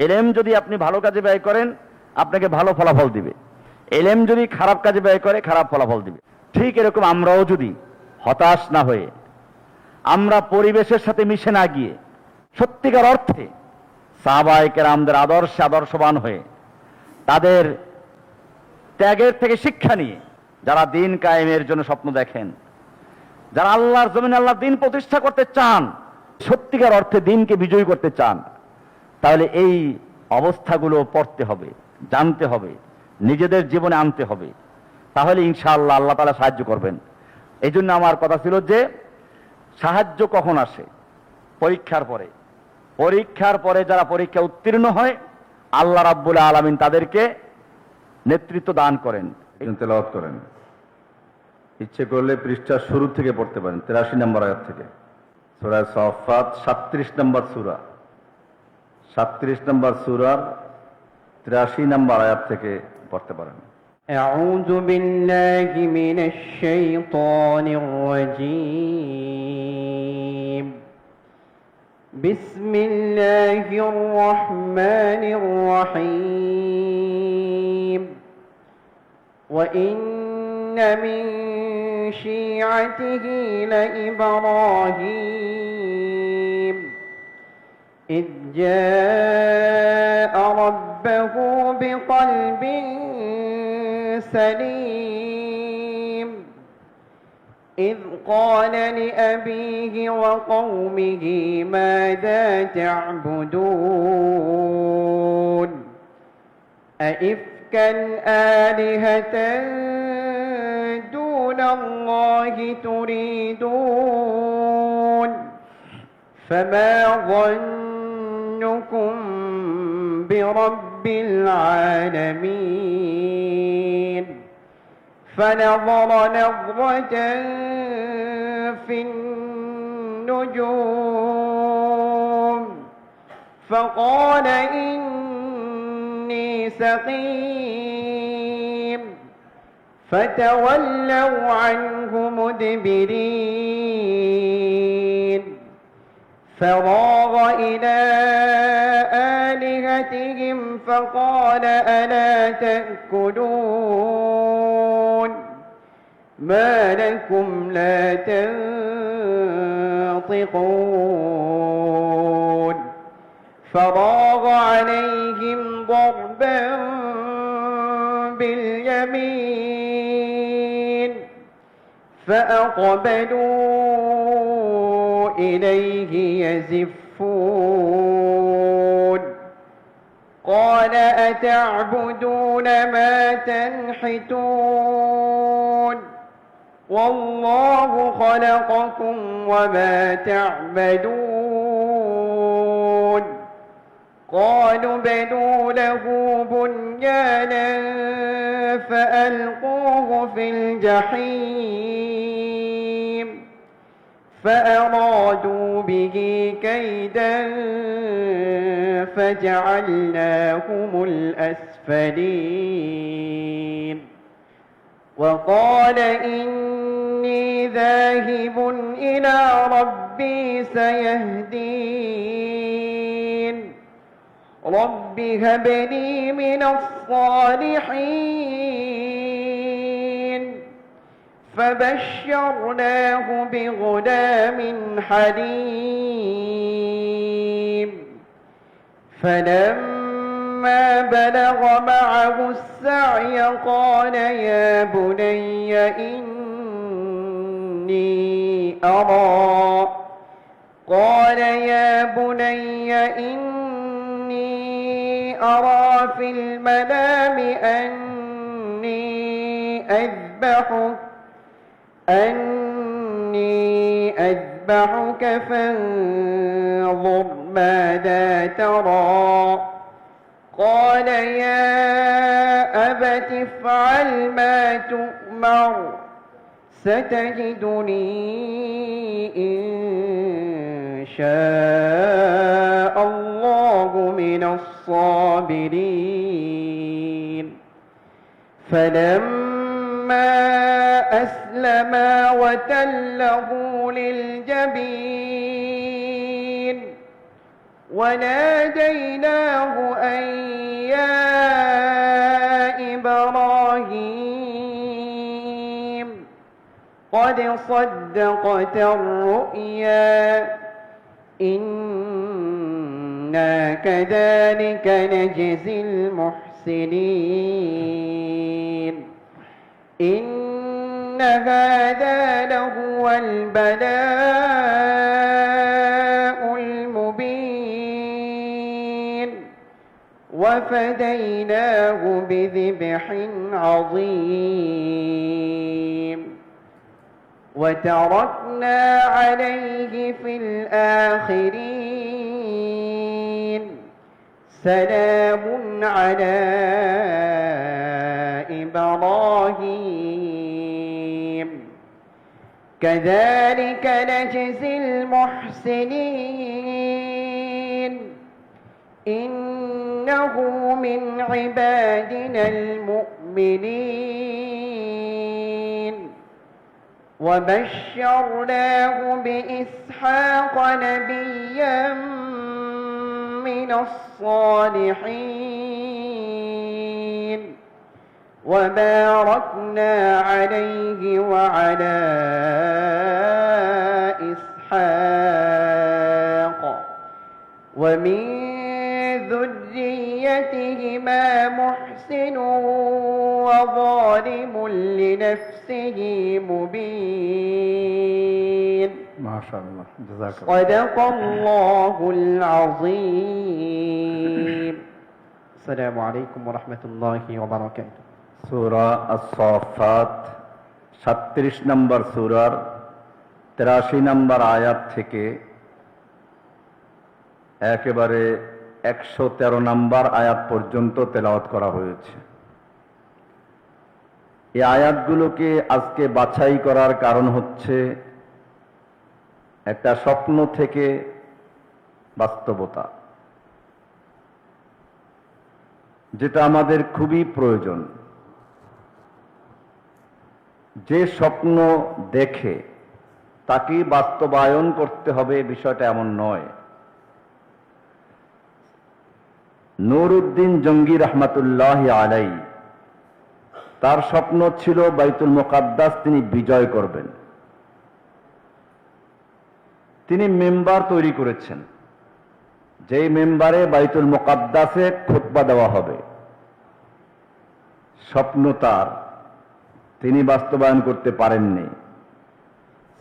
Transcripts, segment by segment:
এলেম যদি আপনি ভালো কাজে ব্যয় করেন, আপনাকে ভালো ফলাফল দিবে। এলেম যদি খারাপ কাজে ব্যয় করে, খারাপ ফলাফল দিবে। ঠিক এরকম আমরাও যদি হতাশ না হয়ে, আমরা পরিবেশের সাথে মিশে না গিয়ে সত্যিকার অর্থে সাহাবায়ে কেরামদের আদর্শে আদর্শবান হয়ে, তাদের ত্যাগের থেকে শিক্ষা নিয়ে, যারা দিন কায়েমের জন্য স্বপ্ন দেখেন, যারা আল্লাহর জমিনে আল্লাহর দিন প্রতিষ্ঠা করতে চান, সত্যিকার অর্থে দিনকে বিজয়ী করতে চান, তাহলে এই অবস্থাগুলো পড়তে হবে, জানতে হবে, নিজেদের জীবনে আনতে হবে। তাহলে ইনশাআল্লাহ আল্লাহ তাআলা সাহায্য করবেন। এই জন্য আমার কথা ছিল যে সাহায্য কখন আসে? পরীক্ষার পরে। পরীক্ষার পরে যারা পরীক্ষা উত্তীর্ণ হয়, আল্লাহ রাব্বুল আলামিন তাদেরকে নেতৃত্ব দান করেন। তেলাওয়াত করেন। ইচ্ছে করলে পৃষ্ঠার শুরু থেকে পড়তে পারেন, 83 নম্বর আয়াত থেকে। সূরা সাফফাত 37 নম্বর সূরা, 37 নম্বর সূরার 83 নম্বর আয়াত থেকে পড়তে পারেন। أعوذ بالله من الشيطان الرجيم. بسم الله الرحمن الرحيم. وإن من شيعته لإبراهيم إذ جاء ربه بقلب سليم إذ قال لأبيه وقومه ماذا تعبدون أئفكا آلهة دون الله تريدون فما ظنكم برب العالمين فنظر نظرة في النجوم فقال إني سقيم فتولوا عنه مدبرين فراغ إلى آلهتهم فقال ألا تأكلون ما لكم لا تنطقون فراغ عليهم ضربا باليمين فأقبلوا إليه يزفون قال أتعبدون ما تنحتون والله خلقكم وما تعبدون قالوا بنوا له بنيانا فألقوه في الجحيم فأرادوا به كيدا فجعلناهم الأسفلين وقال إني ذاهب إلى ربي سيهدين رب هب لي من الصالحين فبشرناه بغلام حليم فلما بلغ معه السعي قال يا بني إني أرى في المنام أني أذبحك فانظر ماذا ترى قال يا أبت افعل ما تؤمر ستجدني إن شاء الله من الصابرين فلما أسلما وتله للجبين وناديناه قد صدقت الرؤيا إنا كذلك نجزي المحسنين إن هذا لهو البلاء المبين وفديناه بذبح عظيم وتركنا عليه في الآخرين سلام على إبراهيم كذلك نجزي المحسنين إنه من عبادنا المؤمنين وبشرناه بإسحاق نبيا من الصالحين وباركنا عليه وعلى إسحاق ومن ذريتهما محسن وظالم لنفسه مبين মাশাআল্লাহ, জাযাকাল্লাহ। صدق الله العظيم السلام عليكم ورحمة الله وبركاته সূরা আস-সাফফাত 37 নম্বর সূরার 83 নম্বর আয়াত থেকে একেবারে 113 নম্বর আয়াত পর্যন্ত তেলাওয়াত করা হয়েছে। এই আয়াতগুলোকে আজকে বাছাই করার কারণ হচ্ছে একটা স্বপ্ন থেকে বাস্তবতা, যেটা আমাদের খুবই প্রয়োজন। যে স্বপ্ন দেখে তাকে বাস্তবায়ন করতে হবে বিষয়টা এমন নয়। নুরউদ্দিন জঙ্গি রহমাতুল্লাহ আলাই, তার স্বপ্ন ছিল বাইতুল মুকাদ্দাস তিনি বিজয় করবেন। তিনি মেম্বার তৈরি করেছেন, যেই মেম্বারে বাইতুল মুকাদ্দাসে খুতবা দেওয়া হবে। স্বপ্ন তার, তিনি বাস্তবায়ন করতে পারেননি।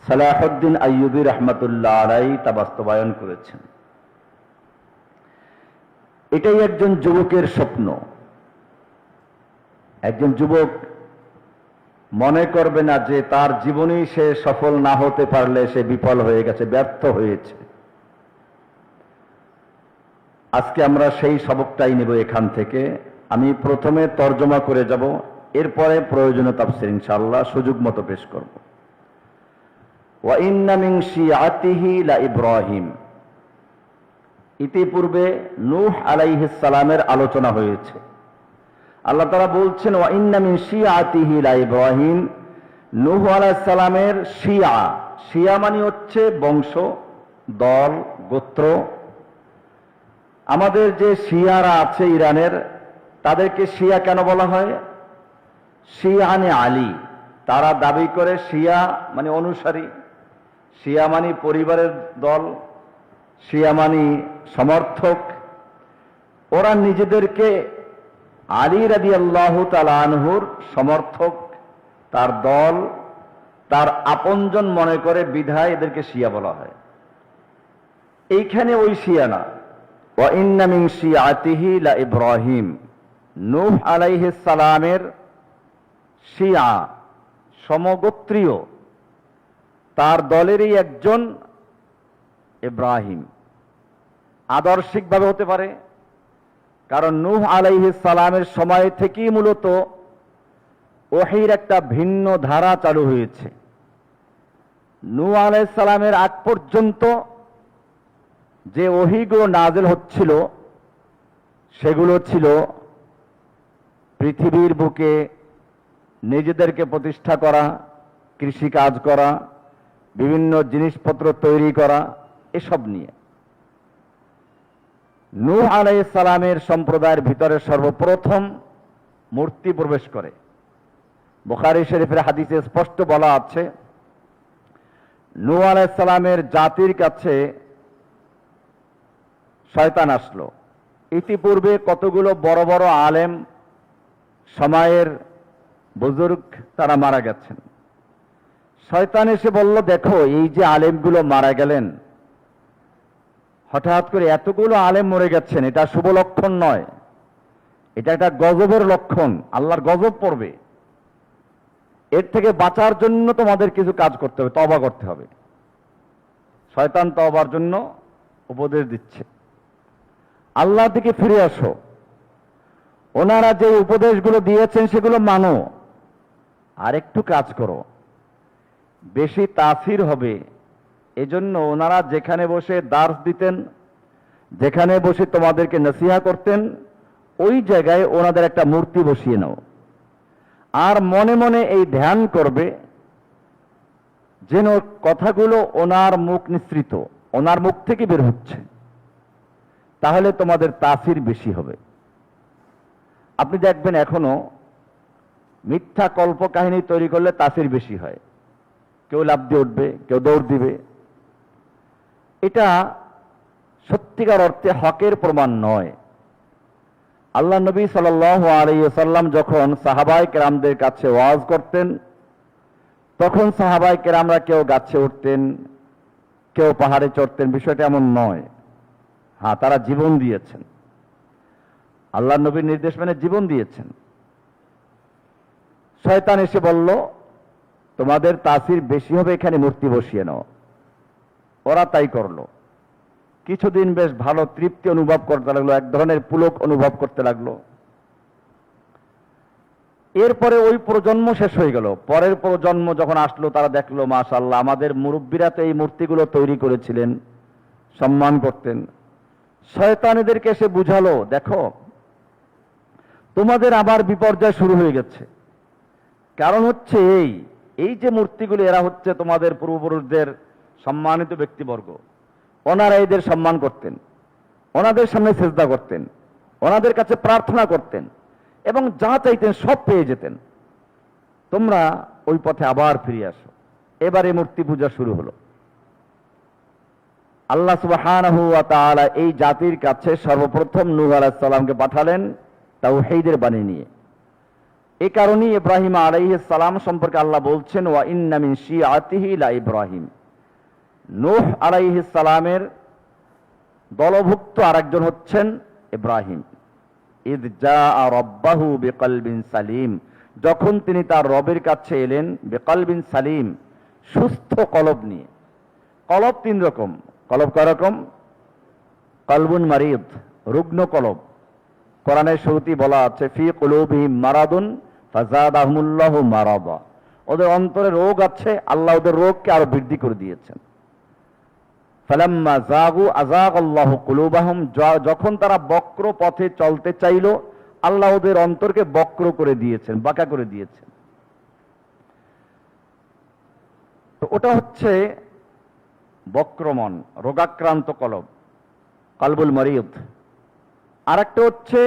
সালাহুদ্দিন আইয়ুবী রহমাতুল্লাহ আলাই তা বাস্তবায়ন করেছেন। এটাই একজন যুবকের স্বপ্ন। একজন যুবক মনে করবে না যে তার জীবনেই সে সফল না হতে পারলে সে বিফল হয়ে গেছে, ব্যর্থ হয়েছে। আজকে আমরা সেই সবকটাই নেব এখান থেকে। আমি প্রথমে তর্জমা করে যাব, এরপরে প্রয়োজনীয় তাফসীর ইনশাআল্লাহ সুযোগ মতো পেশ করব। ওয়া ইন্না মিন শিআতিহি লা ইব্রাহিম, ইতিপূর্বে নূহ আলাইহিস সালামের আলোচনা হয়েছে। আল্লাহ তাআলা বলছেন ওয়া ইন্না মিন শিআতিহি লা ইব্রাহিম, নূহ আলাইহিস সালামের শিয়া। শিয়া মানে হচ্ছে বংশ, দল, গোত্র। আমাদের যে শিয়ারা আছে ইরানের, তাদেরকে শিয়া কেন বলা হয়? শিয়ানে আলী, তারা দাবি করে শিয়া মানে অনুসারী, শিয়া মানে পরিবারের দল, শিয়া মানে সমর্থক। ওরা নিজেদেরকে আলী রাদিয়াল্লাহু তাআলা আনহুর সমর্থক, তার দল, তার আপনজন মনে করে, বিধায় এদেরকে শিয়া বলা হয়। এইখানে ওই শিয়া না। ওয়া ইন্না মিন শিআতিহি লা ইব্রাহিম, নূহ আলাইহিস সালামের শিয়া, সমগোত্রীয়, তার দলেরই একজন ইব্রাহিম। আদর্শিকভাবে হতে পারে, কারণ নূহ আলাইহিস সালামের সময় থেকেই মূলত ওহীর একটা ভিন্ন ধারা চালু হয়েছে। নূহ আলাইহিস সালামের আগ পর্যন্ত যে ওহীগুলো নাযিল হচ্ছিল সেগুলো ছিল পৃথিবীর বুকে নিজেদেরকে প্রতিষ্ঠা করা, কৃষিকাজ করা, বিভিন্ন জিনিসপত্র তৈরি করা, এসব নিয়ে। নূহ আলাইহিস সালামের সম্প্রদায়ের ভিতরে সর্বপ্রথম মূর্তি প্রবেশ করে। বুখারী শরীফের হাদিসে স্পষ্ট বলা আছে, নূহ আলাইহিস সালামের জাতির কাছে শয়তান আসলো। ইতিপূর্বে কতগুলো বড় বড় আলেম, সময়ের বুজুর্গ, তারা মারা গেছেন। শয়তান এসে বলল, দেখো এই যে আলেমগুলো মারা গেলেন, হঠাৎ করে এতগুলো আলেম মরে গেছেন, এটা শুভ লক্ষণ নয়, এটা একটা গজবের লক্ষণ, আল্লাহর গজব পড়বে। এর থেকে বাঁচার জন্য তোমাদের কিছু কাজ করতে হবে, তওবা করতে হবে। শয়তান তওবার জন্য উপদেশ দিচ্ছে, আল্লাহর দিকে ফিরে আসো, ওনারা যে উপদেশগুলো দিয়েছেন সেগুলো মানো, আর একটু কাজ করো, বেশি তাসির হবে। এজন্য ওনারা যেখানে বসে দার্স দিতেন, যেখানে বসে তোমাদেরকে নসিহা করতেন, ওই জায়গায় ওনাদের একটা মূর্তি বসিয়ে নাও, আর মনে মনে এই ধ্যান করবে যেন কথাগুলো ওনার মুখ নিঃসৃত, ওনার মুখ থেকে বের হচ্ছে, তাহলে তোমাদের তাসির বেশি হবে। আপনি দেখবেন এখনো মিথ্যা কল্প কাহিনী তৈরি করলে তাসির বেশি হয়, কেউ লাফ দিয়ে উঠবে, কেউ দৌড় দিবে। এটা সত্যিকার অর্থে হকের প্রমাণ নয়। আল্লাহ নবী সাল্লাল্লাহু আলাইহি ওয়াসাল্লাম যখন সাহাবায়ে কেরামদের কাছে ওয়াজ করতেন, তখন সাহাবায়ে কেরামরা কেউ গাছে উঠতেন, কেউ পাহাড়ে চড়তেন, বিষয়টা এমন নয়। হ্যাঁ, তারা জীবন দিয়েছেন, আল্লাহ নবীর নির্দেশ মেনে জীবন দিয়েছেন। শয়তান এসে বলল, তোমাদের তাসির বেশি হবে, এখানে মূর্তি বসিয়ে নাও। ওরা তাই করলো। কিছুদিন বেশ ভালো তৃপ্তি অনুভব করতে লাগলো, এক ধরনের পুলক অনুভব করতে লাগলো। এরপরে ওই প্রজন্ম শেষ হয়ে গেল। পরের প্রজন্ম যখন আসলো, তারা দেখলো মাশাআল্লাহ, আমাদের মুরব্বীরা তো এই মূর্তিগুলো তৈরি করেছিলেন, সম্মান করতেন। শয়তান এদেরকে এসে বুঝালো, দেখো তোমাদের আবার বিপর্যয় শুরু হয়ে গেছে। কারণ হচ্ছে এই যে মূর্তিগুলি, এরা হচ্ছে তোমাদের পূর্বপুরুষদের সম্মানিত ব্যক্তিবর্গ, ওনারা এদের সম্মান করতেন, ওনাদের সামনে সেজদা করতেন, ওনাদের কাছে প্রার্থনা করতেন, এবং যা চাইতেন সব পেয়ে যেতেন। তোমরা ওই পথে আবার ফিরে আসো। এবারে মূর্তি পূজা শুরু হলো। আল্লাহ সুবহানাহু ওয়া তাআলা এই জাতির কাছে সর্বপ্রথম নূহ আলাইহিস সালামকে পাঠালেন তাওহীদের বাণী নিয়ে। এই কারণেই ইব্রাহিম আলাইহিস সালাম সম্পর্কে আল্লাহ বলছেন, ওয়া ইন্না মিন শিআতিহি লা ইব্রাহিম। নূহ আলাইহিস সালামের দলভুক্ত আরেকজন হচ্ছেন ইব্রাহিম। ইদ জাআ রাব্বাহু বিকলবিন সালিম, যখন তিনি তার রবের কাছে এলেন বিকলবিন সালিম, সুস্থ কলব নিয়ে। কলব তিন রকম। কলব কয় রকম? কলবুন মারিদ, রুগ্ন কলব। কোরআনের শুরুতেই বলা আছে, ফি কুলুবিহিম মারাদুন ফাযাদাহুমুল্লাহু মারাদা। ওদের অন্তরে রোগ আছে, আল্লাহ ওদের রোগকে আরো বৃদ্ধি করে দিয়েছেন। ফালাম্মা যাগু আযাগাল্লাহু কুলুবাহুম, যখন তারা বক্র পথে চলতে চাইল, আল্লাহ ওদের অন্তরকে বক্র করে দিয়েছেন, বাঁকা করে দিয়েছেন। তো ওটা হচ্ছে বক্রমন, রোগাক্রান্ত কলব, কলবুল মারিদ। আর একটা হচ্ছে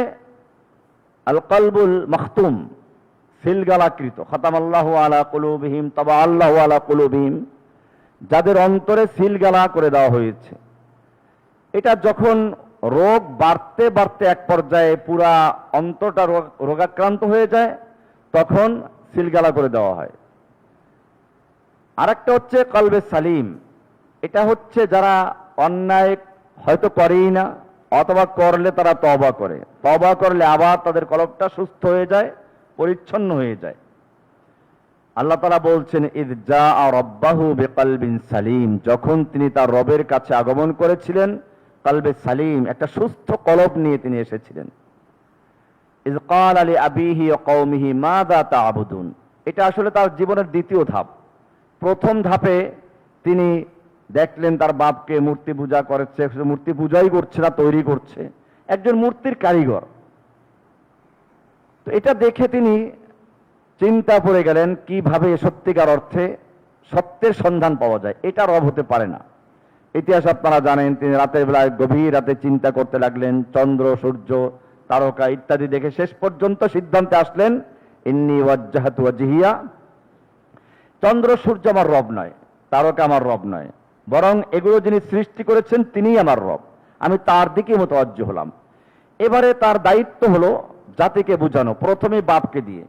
আল কলবুল মখতুম, সিলগালাকৃত। খতামাল্লাহু আলা কুলুবিহিম তাবা আল্লাহু আলা কুলুবিহিম, যাদের অন্তরে সিলগালা করে দেওয়া হয়েছে। এটা যখন রোগ বাড়তে বাড়তে এক পর্যায়ে পুরা অন্তরটা রোগাক্রান্ত হয়ে যায়, তখন সিলগালা করে দেওয়া হয়। আরেকটা হচ্ছে কলবে সালিম। এটা হচ্ছে যারা অন্যায় হয়তো করেই না, অথবা করলে তারা তওবা করে, তওবা করলে আবার তাদের কলবটা সুস্থ হয়ে যায়, পরিচ্ছন্ন হয়ে যায়। আল্লাহ তাআলা বলছেন, ইদ জাআ রাব্বাহু বিকলবিন সালিম, যখন তিনি তার রবের কাছে আগমন করেছিলেন কলবে সালিম, একটা সুস্থ কলব নিয়ে তিনি এসেছিলেন। ইজ ক্বালা লিআবিহি ওয়া কওমিহি মাযা তা'বুদুন, এটা আসলে তার জীবনের দ্বিতীয় ধাপ। প্রথম ধাপে তিনি দেখলেন তার বাপকে মূর্তি পূজা করেছে, মূর্তি পূজাই করছে না, তৈরি করছে, একজন মূর্তির কারিগর। তো এটা দেখে তিনি চিন্তা পড়ে গেলেন, কিভাবে সত্যিকার অর্থে সত্যের সন্ধান পাওয়া যায়। এটা রব হতে পারে না। ইতিহাস আপনারা জানেন, তিনি রাতের বেলায় গভীর রাতে চিন্তা করতে লাগলেন, চন্দ্র, সূর্য, তারকা ইত্যাদি দেখে শেষ পর্যন্ত সিদ্ধান্তে আসলেন, ইন্নী ওয়াজ্জাহাতু ওয়াজহিয়া, চন্দ্র সূর্য আমার রব নয়, তারকা আমার রব নয়, বরং এগুলো যিনি সৃষ্টি করেছেন তিনিই আমার রব, আমি তার দিকে মোতাওয়াজ্জ হলাম। এবারে তার দায়িত্ব হলো জাতিকে বোঝানো, প্রথমে বাপকে দিয়ে।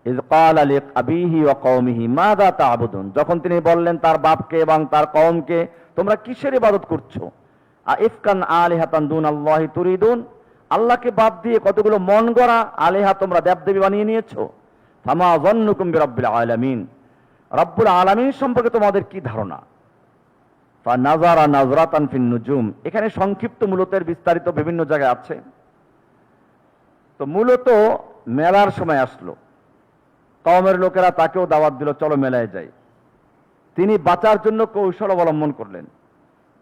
ইয ক্বালা লিআবিহি ওয়া কওমিহি মাযা তা'বুদুন, যখন তিনি বললেন তার বাপকে এবং তার কওমকে, তোমরা কিসের ইবাদত করছো? আইফকান আলিহাতান দুনাল্লাহি তুরিদুন, আল্লাহকে বাদ দিয়ে কতগুলো মন গড়া আলিহা তোমরা দেবদেবী বানিয়ে নিয়েছো। ফামা যান্নুকুম বিরাব্বিল আলামিন, রব্বুল আলামিন সম্পর্কে তোমাদের কি ধারণা? ফানাযারা নাযরাতান ফিন নুজুম, এখানে সংক্ষিপ্ত মূলত এর বিস্তারিত বিভিন্ন জায়গায় আছে। তো মূলত মেলার সময় আসলো, কওমের লোকেরা তাকেও দাওয়াত দিল, চলো মেলায় যাই। তিনি বাঁচার জন্য কৌশল অবলম্বন করলেন।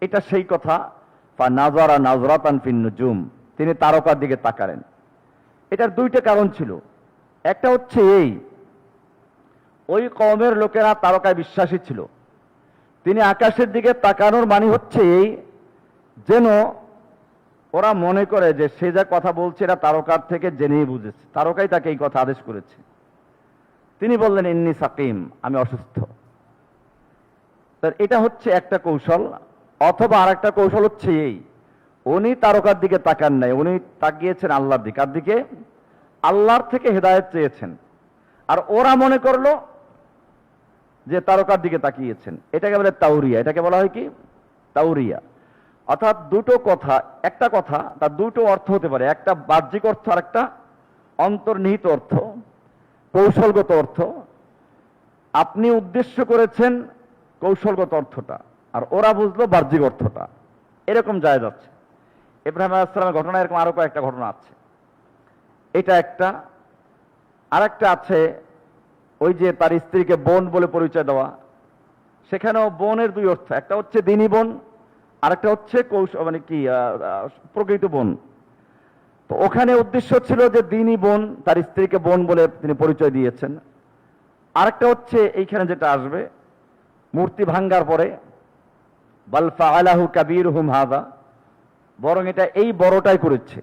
এটা সেই কথা, ফানাযারা নাযরাতান ফিন নুজুম, তিনি তারকার দিকে তাকালেন। এটার দুইটা কারণ ছিল। একটা হচ্ছে এই, ওই কওমের লোকেরা তারকায় বিশ্বাসী ছিল। তিনি আকাশের দিকে তাকানোর মানে হচ্ছে এই, যেন ওরা মনে করে যে সে যা কথা বলছে এটা তারকার থেকে জেনেই বুঝেছে, তারকাই তাকে এই কথা আদেশ করেছে। তিনি বললেন ইন্নী সাকিম, আমি অসুস্থ। এটা হচ্ছে একটা কৌশল। অথবা আর একটা কৌশল হচ্ছে এই, উনি তারকার দিকে তাকান নাই, উনি তাকিয়েছেন আল্লাহর দিকে। আর দিকে আল্লাহর থেকে হেদায়েত চেয়েছেন, আর ওরা মনে করলো যে তারকার দিকে তাকিয়েছেন। এটাকে বলে তাওরিয়া। এটাকে বলা হয় কি? তাওরিয়া। অর্থাৎ দুটো কথা, একটা কথা তার দুটো অর্থ হতে পারে, একটা বাহ্যিক অর্থ আর একটা অন্তর্নিহিত অর্থ, কৌশলগত অর্থ। আপনি উদ্দেশ্য করেছেন কৌশলগত অর্থটা, আর ওরা বুঝলো বাহ্যিক অর্থটা। এরকম যায় যাচ্ছে। ইব্রাহিম আলাইহিস সালামের ঘটনা এরকম আরো কয়েকটা ঘটনা আছে। এটা একটা। আরেকটা আছে, ওই যে তার স্ত্রীকে বোন বলে পরিচয় দেওয়া, সেখানেও বোনের দুই অর্থ, একটা হচ্ছে দিনী বোন, আরেকটা হচ্ছে মানে কি প্রকৃত বোন। তো ওখানে উদ্দেশ্য ছিল যে দিনী বোন, তার স্ত্রীকে বোন বলে তিনি পরিচয় দিয়েছেন। আরেকটা হচ্ছে এইখানে যেটা আসবে, মূর্তি ভাঙ্গার পরে বাল ফাআলাহু কাবীরুহুম হাযা, বরং এটা এই বড়টাই করেছে।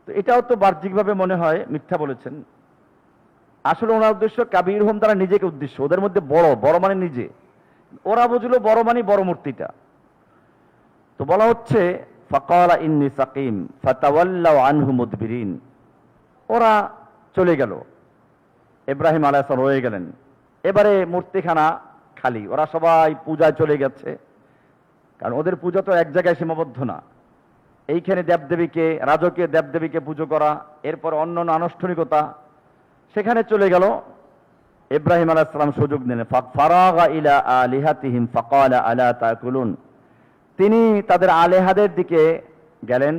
তো এটাও তো বাহ্যিকভাবে মনে হয় মিথ্যা বলেছেন। আসলে ওনার উদ্দেশ্য কাবীর হুম, তারা নিজেকে উদ্দেশ্য, ওদের মধ্যে বড়, বড় মানে নিজে। ওরা বুঝলো বড় মানে বড় মূর্তিটা। তো বলা হচ্ছে ফাকালা ইন্নী সাকিম ফাতাওয়াল্লাউ আনহু মুদবিরিন, ওরা চলে গেল। ইব্রাহিম আলাইহিস সালাম রয়ে গেলেন। এবারে মূর্তিখানা খালি, ওরা সবাই পূজায় চলে গেছে। কারণ ওদের পূজা তো এক জায়গায় সীমাবদ্ধ না, এইখানে দেবদেবীকে, রাজকীয় দেবদেবীকে পুজো করা, এরপর অন্য আনুষ্ঠানিকতা, সেখানে চলে গেল। ইব্রাহিম আলাইহিস সালাম সুযোগ নিলেন। ফারাগা ইলা আলিহাতিহিম ফাকালা আলা তাকুলুন, তিনি তাদের আলেহাদের দিকে গেলেন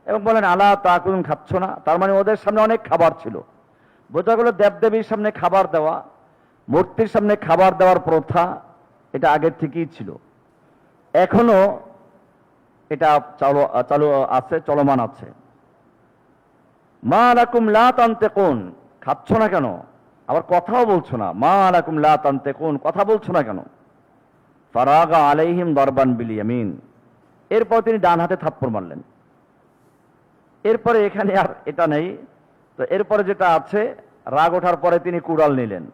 এবং বলেন আলা তাকুলুন, খাচ্ছ না? তার মানে ওদের সামনে অনেক খাবার ছিল। বোঝা গেল দেবদেবীর সামনে খাবার দেওয়া, মূর্তির সামনে খাবার দেওয়ার প্রথা এটা আগের থেকেই ছিল, এখনো এটা চালু আছে, চলমান আছে। মা লাকুম লা তানতিকুন, খাচ্ছ না কেন? আবার কথাও বলছো না। মা লাকুম লা তানতিকুন, কথা বলছো না কেন? ফারাগা আলাইহিম দারবান বিল ইয়ামিন, এরপর তিনি ডান হাতে থাপ্পড় মারলেন। এরপরে এখানে আর এটা নেই। তো এরপরে যেটা আছে, রাগ ওঠার পরে তিনি কুড়াল নিলেন,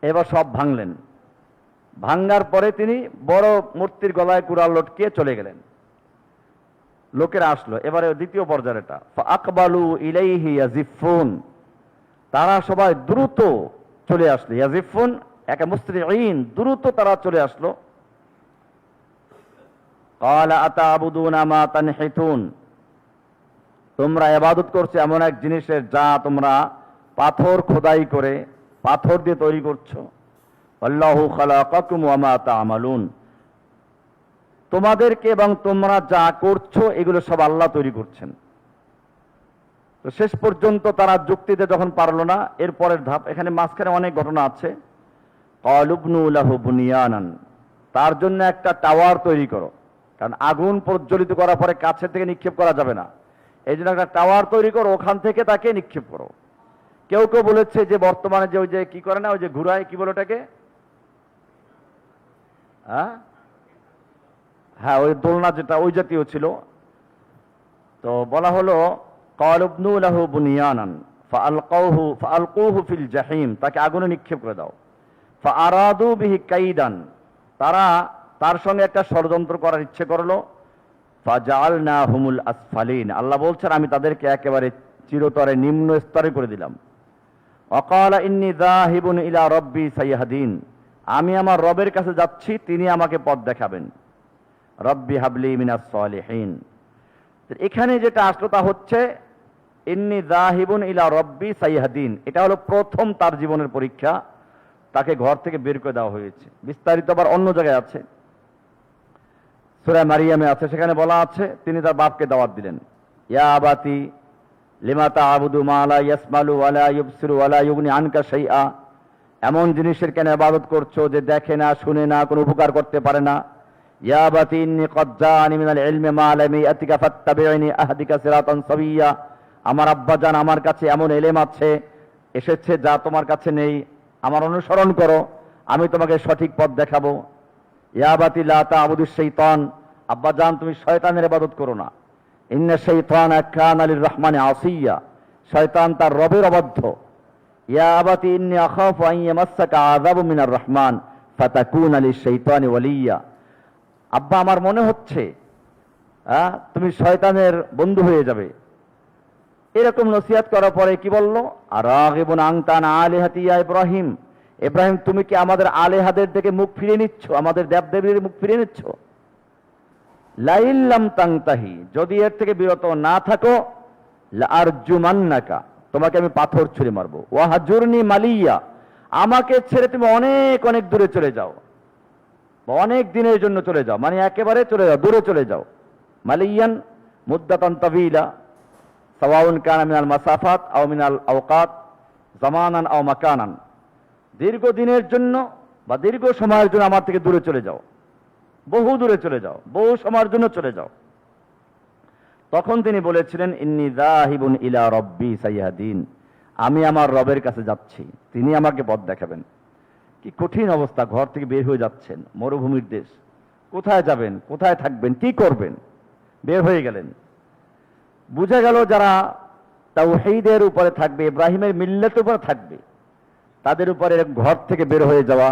এবার সব ভাঙলেন। ভাঙ্গার পরে তিনি বড় মূর্তির গলায় কুড়াল লটকিয়ে চলে গেলেন। লোকেরা আসলো। এবারে দ্বিতীয় পর্যায়ে এটা, ফাআকবালু ইলাইহি ইয়াজিফুন, তারা সবাই দ্রুত চলে আসলো। ইয়াজিফুন একা মুসরিঈন, দ্রুত তারা চলে আসলো। ক্বালা আতা'বুদুনা মা তানহিতুন, তোমরা ইবাদত করছো এমন এক জিনিসের যা তোমরা পাথর খোদাই করে, পাথর দিয়ে তৈরি করছো। আল্লাহু খালাকাকুম ওয়া মা তা'মালুন, তোমাদেরকে এবং তোমরা যা করছো এগুলো সব আল্লাহ তৈরি করছেন। তো শেষ পর্যন্ত তারা যুক্তিতে যখন পারলো না, এর পরের ধাপ, এখানে মাঝখানে অনেক ঘটনা আছে। ক্বালুবনু লাহু বুনিয়ানান, তার জন্য একটা টাওয়ার তৈরি করো, কারণ আগুন প্রজ্বলিত করার পরে কাছে থেকে নিক্ষেপ করা যাবে না, এই জন্য একটা টাওয়ার তৈরি করো, ওখান থেকে তাকে নিক্ষেপ করো। কেউ কেউ বলেছে যে বর্তমানে যে ওই যে কি করে না, ওই যে ঘুরায়, কি বলে ওটাকে, হ্যাঁ ওই দোলনা, যেটা ওই জাতীয় ছিল। তো বলা হলো ক্বালুবনু লাহু বুনিয়ানান ফাআলকুহু ফিল জাহিম, তাকে আগুনে নিক্ষেপ করে দাও। ফাআরাদু বিহি কাইদান, তারা তার সঙ্গে একটা ষড়যন্ত্র করার ইচ্ছে করলো। ফাজআলনাহুমুল আসফালিন, আল্লাহ বলছেন আমি তাদেরকে একেবারে চিরতরে নিম্ন স্তরে করে দিলাম। ওয়াকালা ইন্নী যাহিবুন ইলা রাব্বি সাইয়াহদিন, আমি আমার রবের কাছে যাচ্ছি, তিনি আমাকে পথ দেখাবেন। রব্বি হাবলি মিনাস সালিহিন। এখানে যেটা আসলো তা হচ্ছে ইন্নী যাহিবুন ইলা রাব্বি সাইয়াহদিন, এটা হলো প্রথম তার জীবনের পরীক্ষা, তাকে ঘর থেকে বের করে দেওয়া হয়েছে। বিস্তারিত আবার অন্য জায়গায় আছে, সূরা মারিয়ামে আছে, সেখানে বলা আছে তিনি তার বাপকে দাওয়াত দিলেন, ইয়া আবাতি লিমা তা'বুদু মা লা ইয়াসমালু ওয়া লা ইউবসিরু ওয়া লা ইউগনি আনকা শাইআ, এমন জিনিসের কেন ইবাদত করছো যে দেখে না, শুনে না, কোনো উপকার করতে পারে না। ইয়া আবাতি ইন্নী ক্বাদ জাআনি মিনাল ইলমি মা লাম ইয়াতিকা ফাত্তাবি'নি আহদিকা সিরাতান সাবিয়্যা, আমার আব্বাজান আমার কাছে এমন ইলম আছে এসেছে যা তোমার কাছে নেই, আমার অনুসরণ করো, আমি তোমাকে সঠিক পথ দেখাবো। ইয়া আবাতি লা তা'বুদুশ শাইতান, আব্বাজান তুমি শয়তানের ইবাদত করো না। ইন্না শাইতানা কানা লির-রহমানি আসিয়া, শয়তান তার রবের অবাধ্য। ইয়া আবাতি ইন্নী আখাফু আন ইয়ামাসসাকা আযাবু মিনার রহমান ফাতাকুনা লিশ-শাইতানি ওয়ালিয়্যা, আব্বা আমার মনে হচ্ছে তুমি শয়তানের বন্ধু হয়ে যাবে। এরকম নসিহত করার পরে কি বলল, আরাগিবুন আনতা আন আলিহাতি ইয়া ইব্রাহিম, ইব্রাহিম তুমি কি আমাদের আলেহাদের থেকে মুখ ফিরিয়ে নিচ্ছ, আমাদের দেবদেবীর মুখ ফিরিয়ে নিচ্ছ। লাইল্লাম তাংতাহি, যদি এর থেকে বিরত না থাকো, লাআরজুমান্নাকা, তোমাকে আমি পাথর ছুঁড়ে মারবো। ওয়াহাজুরনি মালিয়া, আমাকে ছেড়ে তুমি অনেক অনেক দূরে চলে যাও, বা অনেক দিনের জন্য চলে যাও, মানে একেবারে চলে যাও, দূরে চলে যাও। মালিয়ান মুদ্দাতান তাবিলা সাওয়াউন কানা মিনাল মাসাফাত আও মিনাল আওকাত জামানান আও মাকানান, দীর্ঘ দিনের জন্য বা দীর্ঘ সময়ের জন্য আমার থেকে দূরে চলে যাও, বহু দূরে চলে যাও, বহু সময়ের জন্য চলে যাও। তখন তিনি বলেছিলেন ইন্নী যাহিবুন ইলা রাব্বি সাইয়াহদিন, আমি আমার রবের কাছে যাচ্ছি, তিনি আমাকে পথ দেখাবেন। কি কঠিন অবস্থা, ঘর থেকে বের হয়ে যাচ্ছেন, মরুভূমির দেশ, কোথায় যাবেন, কোথায় থাকবেন, কি করবেন, বের হয়ে গেলেন। বুঝা গেল যারা তাওহীদের উপরে থাকবে, ইব্রাহিমের মিল্লাতের উপরে থাকবে, তাদের উপরে ঘর থেকে বের হয়ে যাওয়া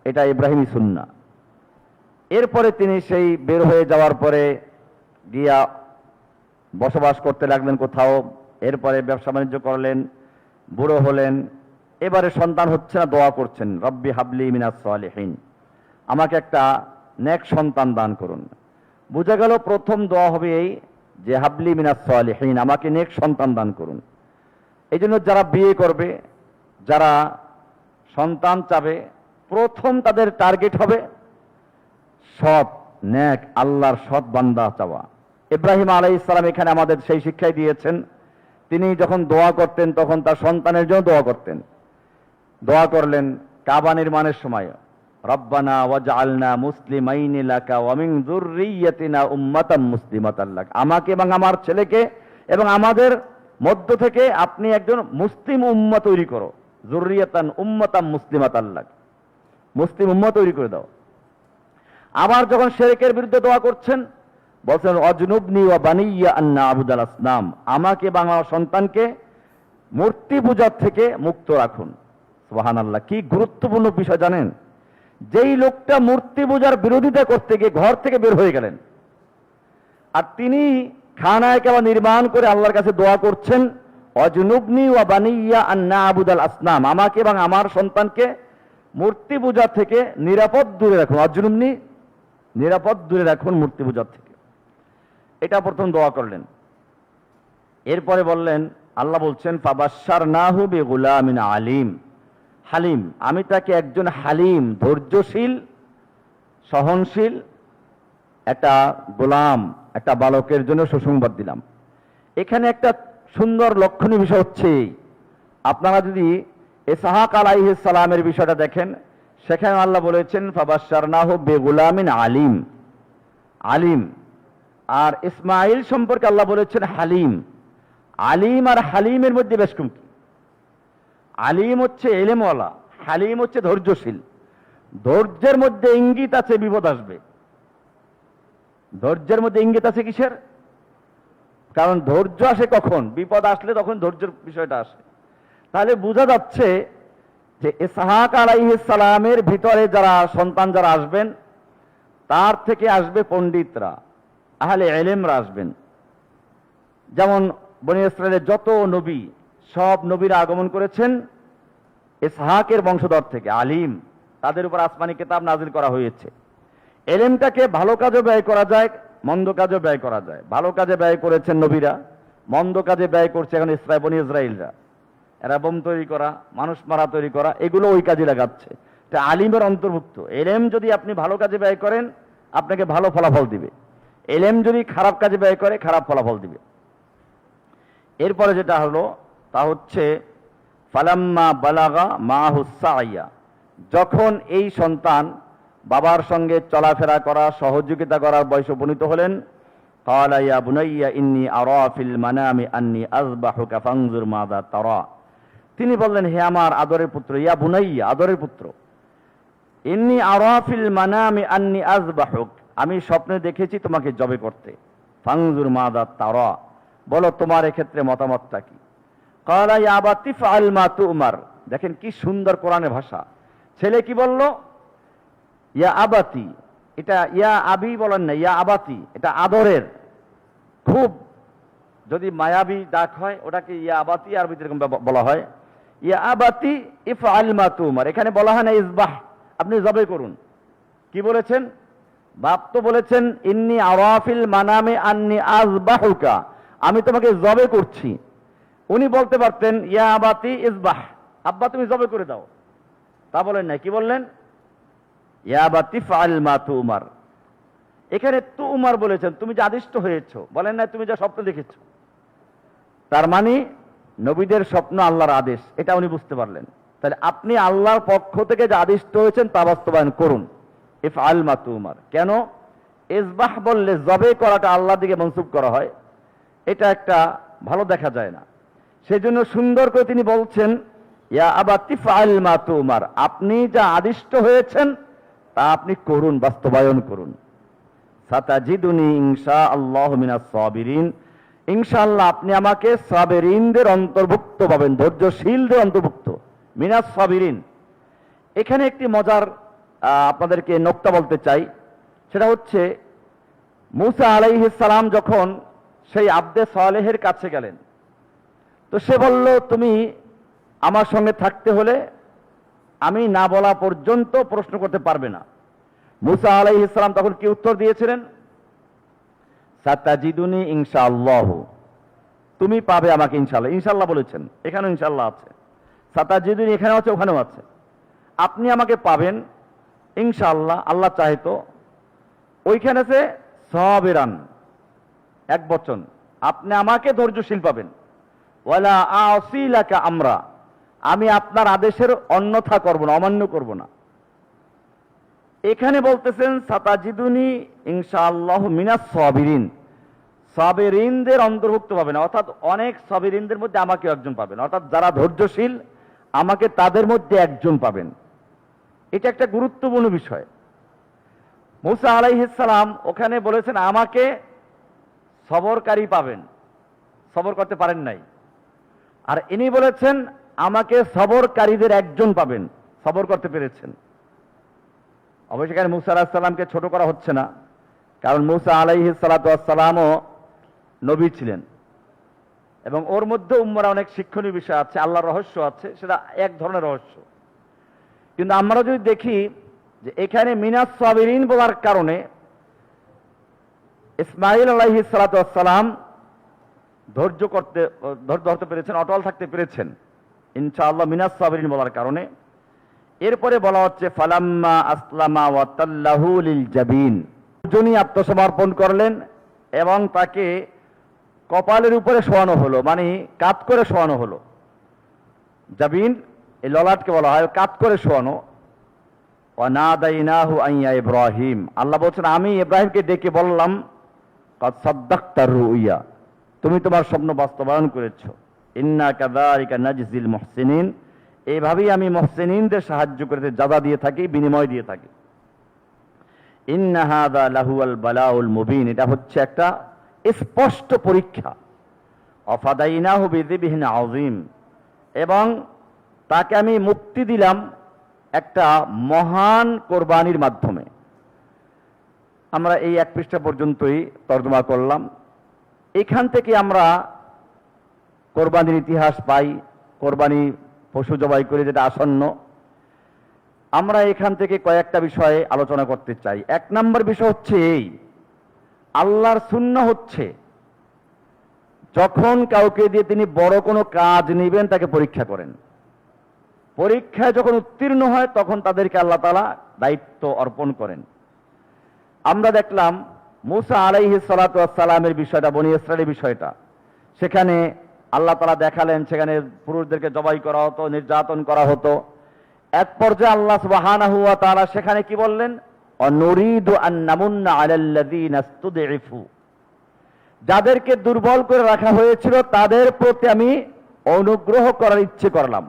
এটা ইব্রাহিমী সুন্নাহ। এরপরে তিনি সেই বের হয়ে যাওয়ার পরে গিয়া বসবাস করতে লাগলেন কোথাও, এরপরে ব্যবসা বাণিজ্য করলেন, বুড়ো হলেন, এবারে সন্তান হচ্ছে না, দোয়া করছেন রব্বি হাবলি মিনাস সালিহিন, আমাকে একটা নেক সন্তান দান করুন। বুঝা গেল প্রথম দোয়া হবে এই যে হাবলি মিনাস সালিহিন, আমাকে নেক সন্তান দান করুন। এই জন্য যারা বিয়ে করবে, যারা সন্তান চাবে, প্রথম তাদের টার্গেট হবে সৎ, নেক, আল্লাহর সৎ বান্দা চাওয়া। ইব্রাহিম আলাইহিস সালাম এখানে আমাদের সেই শিক্ষাই দিয়েছেন। তিনি যখন দোয়া করতেন তখন তার সন্তানের জন্য দোয়া করতেন। দোয়া করলেন কাবা নির্মাণের সময়, রব্বানা ওয়াজআলনা মুসলিমাইনি লাকা ওয়া মিন যুররিয়্যাতিনা উম্মাতাম মুসলিমাতান লাক, আমাকে এবং আমার ছেলেকে এবং আমাদের মধ্য থেকে আপনি একজন মুসলিম উম্মাহ তৈরি করো। যুররিয়াতান উম্মাতাম মুসলিমাতান লাক, মুসলিম উম্মাহ তৈরি করে দাও। আবার যখন শিরকের বিরুদ্ধে দোয়া করছেন বলছেন অজনুবনি ওয়া বানিয়া আন না'বুদাল আসনাম, আমাকে এবং আমার সন্তানকে মূর্তি পূজার থেকে মুক্ত রাখুন। সুবহানাল্লাহ, কি গুরুত্বপূর্ণ বিষয় জানেন, যেই লোকটা মূর্তি পূজার বিরোধিতা করতে গিয়ে ঘর থেকে বের হয়ে গেলেন, আর তিনি খানায় কাবা নির্মাণ করে আল্লাহর কাছে দোয়া করছেন অজনুবনি ওয়া বানিয়া আন না'বুদাল আসনাম, আমাকে এবং আমার সন্তানকে মূর্তি পূজা থেকে নিরাপদ দূরে রাখুন। অজনুবনি, নিরাপদ দূরে রাখুন মূর্তি পূজার থেকে। এটা প্রথম দোয়া করলেন। এরপরে বললেন, আল্লাহ বলছেন ফাবাশশারনাহু বিগুলামিন আলিম, হালিম, আমি তাকে একজন হালিম, ধৈর্যশীল, সহনশীল একটা গোলাম, একটা বালকের জন্য সুসংবাদ দিলাম। এখানে একটা সুন্দর লক্ষণীয় বিষয় হচ্ছে, আপনারা যদি ইসহাক আলাইহিস সালামের বিষয়টা দেখেন, সেখানে আল্লাহ বলেছেন ফাবাশশারনাহু বিগুলামিন আলিম, আলিম। আর ইসমাইল সম্পর্কে আল্লাহ বলেছেন হালিম। আলিম আর হালিমের মধ্যে বেশ কম। আলিম হচ্ছে ইলমওয়ালা, হালিম হচ্ছে ধৈর্যশীল। ধৈর্যের মধ্যে ইঙ্গিত আছে বিপদ আসবে। ধৈর্যের মধ্যে ইঙ্গিত আছে কিসের? কারণ ধৈর্য আসে কখন? বিপদ আসলে তখন ধৈর্যের বিষয়টা আসে। তাহলে বোঝা যাচ্ছে যে ইসহাক আলাইহিস সালামের ভিতরে যারা সন্তান যারা আসবেন তার থেকে আসবে পণ্ডিতরা, আহলে ইলমরা আসবেন। যেমন বনী ইসরায়েলের যত নবী, সব নবীরা আগমন করেছেন ইসহাকের বংশধর থেকে, আলিম, তাদের উপর আসমানি কিতাব নাজিল করা হয়েছে। এলেমটাকে ভালো কাজে ব্যয় করা যায়, মন্দ কাজে ব্যয় করা যায়। ভালো কাজে ব্যয় করেছেন নবীরা, মন্দ কাজে ব্যয় করছে এখন বনী ইসরায়েলরা। এরা বোম তৈরি করা, মানুষ মারা তৈরি করা, এগুলো ওই কাজে লাগাচ্ছে। এটা আলিমের অন্তর্ভুক্ত। এলেম যদি আপনি ভালো কাজে ব্যয় করেন, আপনাকে ভালো ফলাফল দিবে। এলেম যদি খারাপ কাজে ব্যয় করে, খারাপ ফলাফল দিবে। এরপরে যেটা হলো তা হচ্ছে ফালাম্মা বালাগা মাহুসাইয়া, যখন এই সন্তান বাবার সঙ্গে চলাফেরা করা, সহযোগিতা করার বয়সে উপনীত হলেন, ক্বালা ইয়া বুনাইয়া ইন্নী আরা ফিল মানামি আন্নী আযবাহুকা ফানজুর মাযা তারা। তিনি বললেন, হে আমার আদরের পুত্র, ইয়া বুনাইয়া, আদরের পুত্র, ইন্নী আরা ফিল মানামি আন্নী আযবাহুক, আমি স্বপ্নে দেখেছি তোমাকে জবে করতে। ফানজুর মাযা তারা, বলো তোমার এক্ষেত্রে মতামতটা কি? ক্বালা ইয়া আবাতি ফাআল মা তু'মার। দেখেন কি সুন্দর কোরআনের ভাষা। ছেলে কি বলল? ইয়া আবাতি, এটা ইয়া আবি বলেন না, ইয়া আবাতি, এটা আদরের। খুব যদি মায়াবী ডাক হয় ওটাকে ইয়া আবাতি আরবিতে এরকম বলা হয়। ইয়া আবাতি ইফআল মা তু'মার, এখানে বলা হয় না ইসবাহ, আপনি জবে করুন। কি বলেছেন? বাপ তো বলেছেন ইন্নী আরা ফিল মানামি আন্নী আযবাহুকা, আমি তোমাকে জবে করছি। উনি বলতে পারতেন ইয়া আবাতি ইসবাহ, আব্বা তুমি জবে করে দাও, তা বলেন না। কি বললেন? ইয়া আবাতি ফাআল মা তু'মার। এখানে তু'মার বলেছেন, তুমি যে আদিষ্ট হয়েছো, বলেন না তুমি যা স্বপ্ন দেখেছো। তার মানে নবীদের স্বপ্ন আল্লাহর আদেশ, এটা উনি বুঝতে পারলেন। তাহলে আপনি আল্লাহর পক্ষ থেকে যে আদিষ্ট হয়েছেন তা বাস্তবায়ন করুন। ইফআল মা তু'মার। কেন? ইসবাহ বললে জবে করাটা আল্লাহর দিকে মনসুব করা হয়, এটা একটা ভালো দেখা যায় না। সেজন্য সুন্দর করে তিনি বলছেন ইয়া আবাতি ফাআল মা তু'মার, আপনি যা আদিষ্ট হয়েছেন তা আপনি করুন, বাস্তবায়ন করুন। সাতাজিদুনি ইনশাআল্লাহু মিনাস সাবিরিন, ইনশাআল্লাহ আপনি আমাকে সাবিরিনদের অন্তর্ভুক্ত পাবেন, ধৈর্যশীলদের অন্তর্ভুক্ত। মিনাস সাবিরিন, এখানে একটি মজার আপনাদেরকে নোক্তা বলতে চাই। সেটা হচ্ছে মূসা আলাইহিস সালাম যখন সেই আবদে সালেহের কাছে গেলেন, তো সে বলল তুমি আমার সঙ্গে থাকতে হলে আমি না বলা পর্যন্ত প্রশ্ন করতে পারবে না। মূসা আলাইহিস সালাম তখন কি উত্তর দিয়েছিলেন? সাতাজিদুনি ইনশাআল্লাহ, তুমি পাবে আমাকে ইনশাআল্লাহ। ইনশাআল্লাহ বলেছেন, এখানেও ইনশাআল্লাহ আছে। সাতাজিদুনি এখানেও আছে, ওখানেও আছে। আপনি আমাকে পাবেন ইনশাআল্লাহ, আল্লাহ চাহে তো। ওইখানে আছে সাবিরান, এক বচন, আপনি আমাকে ধৈর্যশীল পাবেন। ওয়ালা আসি লাকা আমরা, আমি আপনার আদেশের অন্যথা করব না, অমান্য করব না। এখানে বলতেছেন সাতাজিদুনি ইনশাআল্লাহ মিনাস সাবিরিন, সাবিরিনদের অন্তর্ভুক্ত পাবেন, অর্থাৎ অনেক সাবিরিনদের মধ্যে আমাকে একজন পাবেন, অর্থাৎ যারা ধৈর্যশীল আমাকে তাদের মধ্যে একজন পাবেন। এটা একটা গুরুত্বপূর্ণ বিষয়। মূসা আলাইহিস সালাম ওখানে বলেছেন আমাকে সবরকারী পাবেন, সবর করতে পারেন নাই। আর ইনি বলেছেন আমাকে সবরকারীদের একজন পাবেন, সবর করতে পেরেছেন। অবশ্যই এখানে মূসা আলাইহিস সালামকে ছোট করা হচ্ছে না, কারণ মূসা আলাইহিস সালাতু ওয়াস সালামও নবী ছিলেন এবং ওর মধ্যে উম্মারা অনেক শিক্ষণীয় বিষয় আছে, আল্লাহর রহস্য আছে, সেটা এক ধরনের রহস্য। কিন্তু আমরা যদি দেখি যে এখানে মিনাস সাবিরিন বলার কারণে ইসমাঈল আলাইহিস সালাতু ওয়াস সালাম ধৈর্য ধরতে পেরেছেন, অটল থাকতে পেরেছেন ইনশাআল্লাহ মিনাস সাবিরিন বলার কারণে। এরপরে বলা হচ্ছে ফালাম্মা আসলামা ওয়া তাল্লাহু লিল জাবিন, দুজনই আত্মসমর্পণ করলেন এবং তাকে কপালের উপরে শোয়ানো হলো, মানে কাত করে শোয়ানো হলো। জাবিন এই ললাটকে বলা হয় কাত করে শোয়ানো। ওয়া নাদাইনাহু আইয়া ইব্রাহিম, আল্লাহ বলছেন আমি ইব্রাহিমকে ডেকে বললাম কাদ সাদ্দাকতা রুইয়া, তুমি তোমার স্বপ্ন বাস্তবায়ন করেছো। ইন্না কাযালিকা নাজজিল মুহসিনিন, এইভাবেই আমি মুহসিনিনদের সাহায্য করে যাজা দিয়ে থাকি, বিনিময় দিয়ে থাকি। ইন্না হাযা লাহুয়াল বালাউল মুবিন, এটা হচ্ছে একটা স্পষ্ট পরীক্ষা। অফাদাইনাহু বিযিবহিন আযীম, এবং তাকে আমি মুক্তি দিলাম একটা মহান কোরবানির মাধ্যমে। আমরা এই 1 পৃষ্ঠা পর্যন্তই তর্জমা করলাম। এখান থেকে আমরা কোরবানির ইতিহাস পাই, কোরবানি পশু জবাই করে যেটা আসন্ন। আমরা এখান থেকে কয়েকটা বিষয়ে আলোচনা করতে চাই। 1 নম্বর বিষয় হচ্ছে এই, আল্লাহর সুন্নাহ হচ্ছে যখন কাউকে দিয়ে তিনি বড় কোনো কাজ নেবেন তাকে পরীক্ষা করেন। পরীক্ষায় যখন উত্তীর্ণ হয় তখন তাদেরকে আল্লাহ তাআলা দায়িত্ব অর্পণ করেন। আমরা দেখলাম মুসা আলাইহিস সালাতু ওয়াস সালামের বিষয়টা, বনী ইসরাইলের বিষয়টা, সেখানে আল্লাহ তাআলা দেখালেন সেখানে পুরুষদেরকে জবাই করা হতো, নির্যাতন করা হতো। এক পর্যায়ে আল্লাহ সুবহানাহু ওয়া তাআলা সেখানে কি বললেন, অনুরিদু আন নামুন্না আলাল্লাযীনা ইসতুদঈফু, যাদেরকে দুর্বল করে রাখা হয়েছিল তাদের প্রতি আমি অনুগ্রহ করার ইচ্ছে করলাম।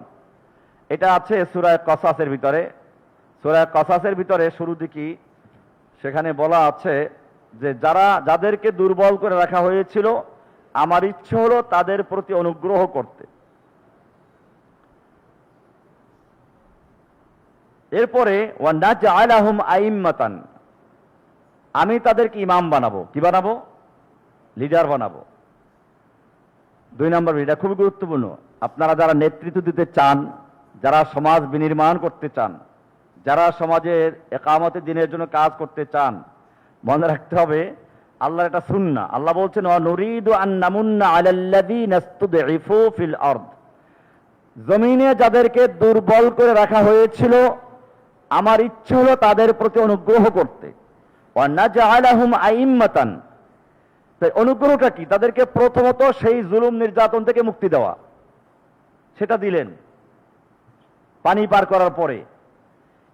এটা আছে সূরা কসাসের ভিতরে। সূরা কসাসের ভিতরে শুরু দিকে সেখানে বলা আছে যে যাদেরকে দুর্বল করে রাখা হয়েছিল আমার ইচ্ছে হলো তাদের প্রতি অনুগ্রহ করতে। এরপরে ওয়ানাজআলাহুম আইম্মাতান, আমি তাদেরকে ইমাম বানাবো। কি বানাবো? লিডার বানাবো। 2 নম্বর, এটা খুবই গুরুত্বপূর্ণ। আপনারা যারা নেতৃত্ব দিতে চান, যারা সমাজ বিনির্মাণ করতে চান, যারা সমাজের একামতের দিনের জন্য কাজ করতে চান, মনে রাখতে হবে আল্লাহর এটা সুন্নাহ। আল্লাহ বলছেন নুরিদু আন নামুন্না আলাল্লাযীনা ইসতুদঈফু ফিল আরদ, জমিনে যাদেরকে দুর্বল করে রাখা হয়েছিল আমার ইচ্ছে হলো তাদের প্রতি অনুগ্রহ করতে। ওয়া নাজআলাহুম আইম্মাতান, তাই অনুগ্রহটা কি? তাদেরকে প্রথমত সেই জুলুম নির্যাতন থেকে মুক্তি দেওয়া, সেটা দিলেন পানি পার করার পরে।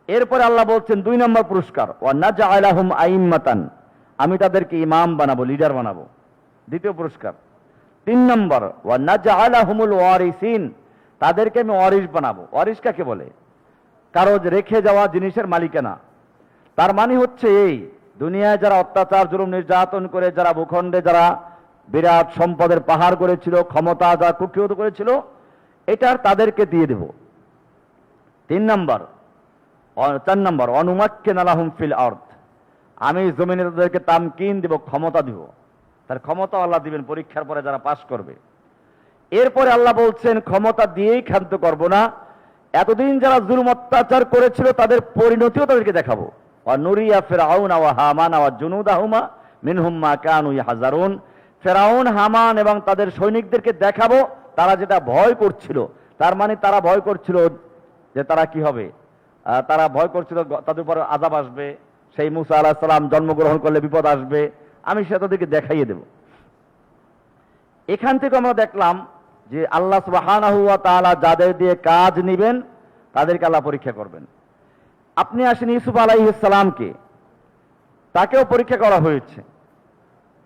এরপরে আল্লাহ বলছেন 2 নম্বর পুরস্কার, ওয়া নাজআলাহুম আইম্মাতান, আমি তাদেরকে ইমাম বানাবো, লিডার বানাবো, 2য় পুরস্কার। 3 নম্বর, ওয়া নাজআলাহুমুল ওয়ারিসিন, তাদেরকে আমি ওয়ারিস বানাবো। ওয়ারিস কাকে বলে? কারো রেখে যাওয়া জিনিসের মালিকানা। তার মানে হচ্ছে এই, দুনিয়ায় যারা অত্যাচার জুলুম নির্যাতন করে, যারা ভূখণ্ডে যারা বিরাট সম্পদের পাহাড় করেছিল, ক্ষমতা যা কুক্ষিগত করেছিল, এটার তাদেরকে দিয়ে দেব। 4 নম্বর অনুমাক্কিনা লাহুম ফিল আরদ, আমি জমিনে তাদেরকে তামকিন দিব, ক্ষমতা দিব। তার ক্ষমতা আল্লাহ দিবেন পরীক্ষার পরে যারা পাশ করবে। এরপরে আল্লাহ বলছেন ক্ষমতা দিয়েই ক্ষান্ত করব না, এতদিন যারা জুলুম অত্যাচার করেছিল তাদের পরিণতিও তাদেরকে দেখাবো। নুরিয়া ফিরআউন ওয়া হামান ওয়া জুনুদাহুমা মিনহুম মা কানু ইয়াহজারুন, ফিরআউন, হামান এবং তাদের সৈনিকদেরকে দেখাবো তারা যেটা ভয় করছিল। তার মানে তারা ভয় করছিল যে তারা কি হবে, তারা ভয় করছিল তাদের উপর আযাব আসবে, সেই মুসা আলাইহিস সালাম জন্মগ্রহণ করলে বিপদ আসবে, আমি সেটা তাদেরকে দেখাইয়ে দেব। এখান থেকে আমরা দেখলাম যে আল্লাহ সুবহানাহু ওয়া তাআলা যাদের দিয়ে কাজ নেবেন তাদেরকে আল্লাহ পরীক্ষা করবেন। আপনি আসেন ইউসুফ আলাইহিস সালামকে, তাকেও পরীক্ষা করা হয়েছে।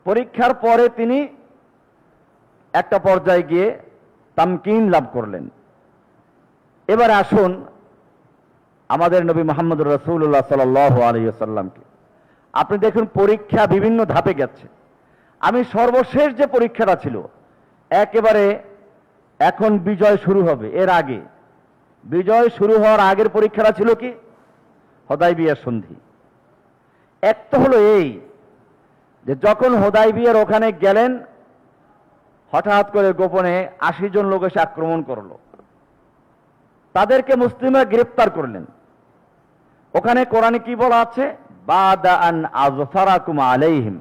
পরীক্ষার পরে তিনি একটা পর্যায়ে গিয়ে তামকিন লাভ করলেন। এবারে আসুন আমাদের নবী মুহাম্মদুর রাসূলুল্লাহ সাল্লাল্লাহু আলাইহি ওয়াসাল্লামকে। আপনি দেখুন পরীক্ষা বিভিন্ন ধাপে গেছে। আমি সর্বশেষ যে পরীক্ষাটা ছিল, একেবারে এখন বিজয় শুরু হবে, এর আগে বিজয় শুরু হওয়ার আগের পরীক্ষাটা ছিল কি? হুদায়বিয়ার সন্ধি। এক তো হলো এই যে যখন হুদায়বিয়ার ওখানে গেলেন, হঠাৎ করে গোপনে 80 জন লোক এসে আক্রমণ করলো, তাদেরকে মুসলিমরা গ্রেফতার করলেন। ওখানে কোরআনে কি বলা আছে? বাদা আন আযফারাকুম আলাইহিম,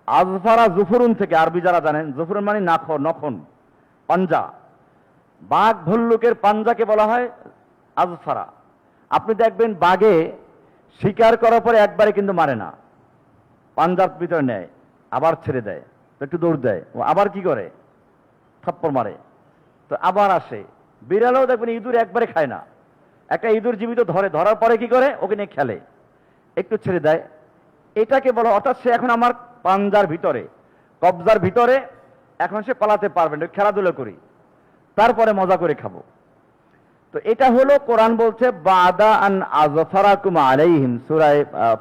আযফারা জুফরুন থেকে, আরবি যারা জানেন, জুফরুন মানে নখন, পাঞ্জা। বাঘ ভল্লুকের পাঞ্জাকে বলা হয় আযফারা। আপনি দেখবেন বাঘে শিকার করার পরে একবারে কিন্তু মারে না, পাঞ্জার ভিতরে নেয়, আবার ছেড়ে দেয়, একটু দৌড় দেয়, ও আবার কি করে, থাপ্পড় মারে, তো আবার আসে। বিড়ালও দেখবেন ইঁদুর একবারে খায় না, একটা ইঁদুর জীবিত ধরে, ধরার পরে কি করে, ওকে নিয়ে খেলে, একটু ছেড়ে দেয়। এটাকে বলা, অর্থাৎ সে এখন আমার পাঞ্জার ভিতরে, কবজার ভিতরে, এখন সে পালাতে পারবে না, খেলাধুলা করি, তারপরে মজা করে খাবো। তো এটা হলো কোরআন বলছে বাদা আন আযফারাকুম আলাইহিম, সূরা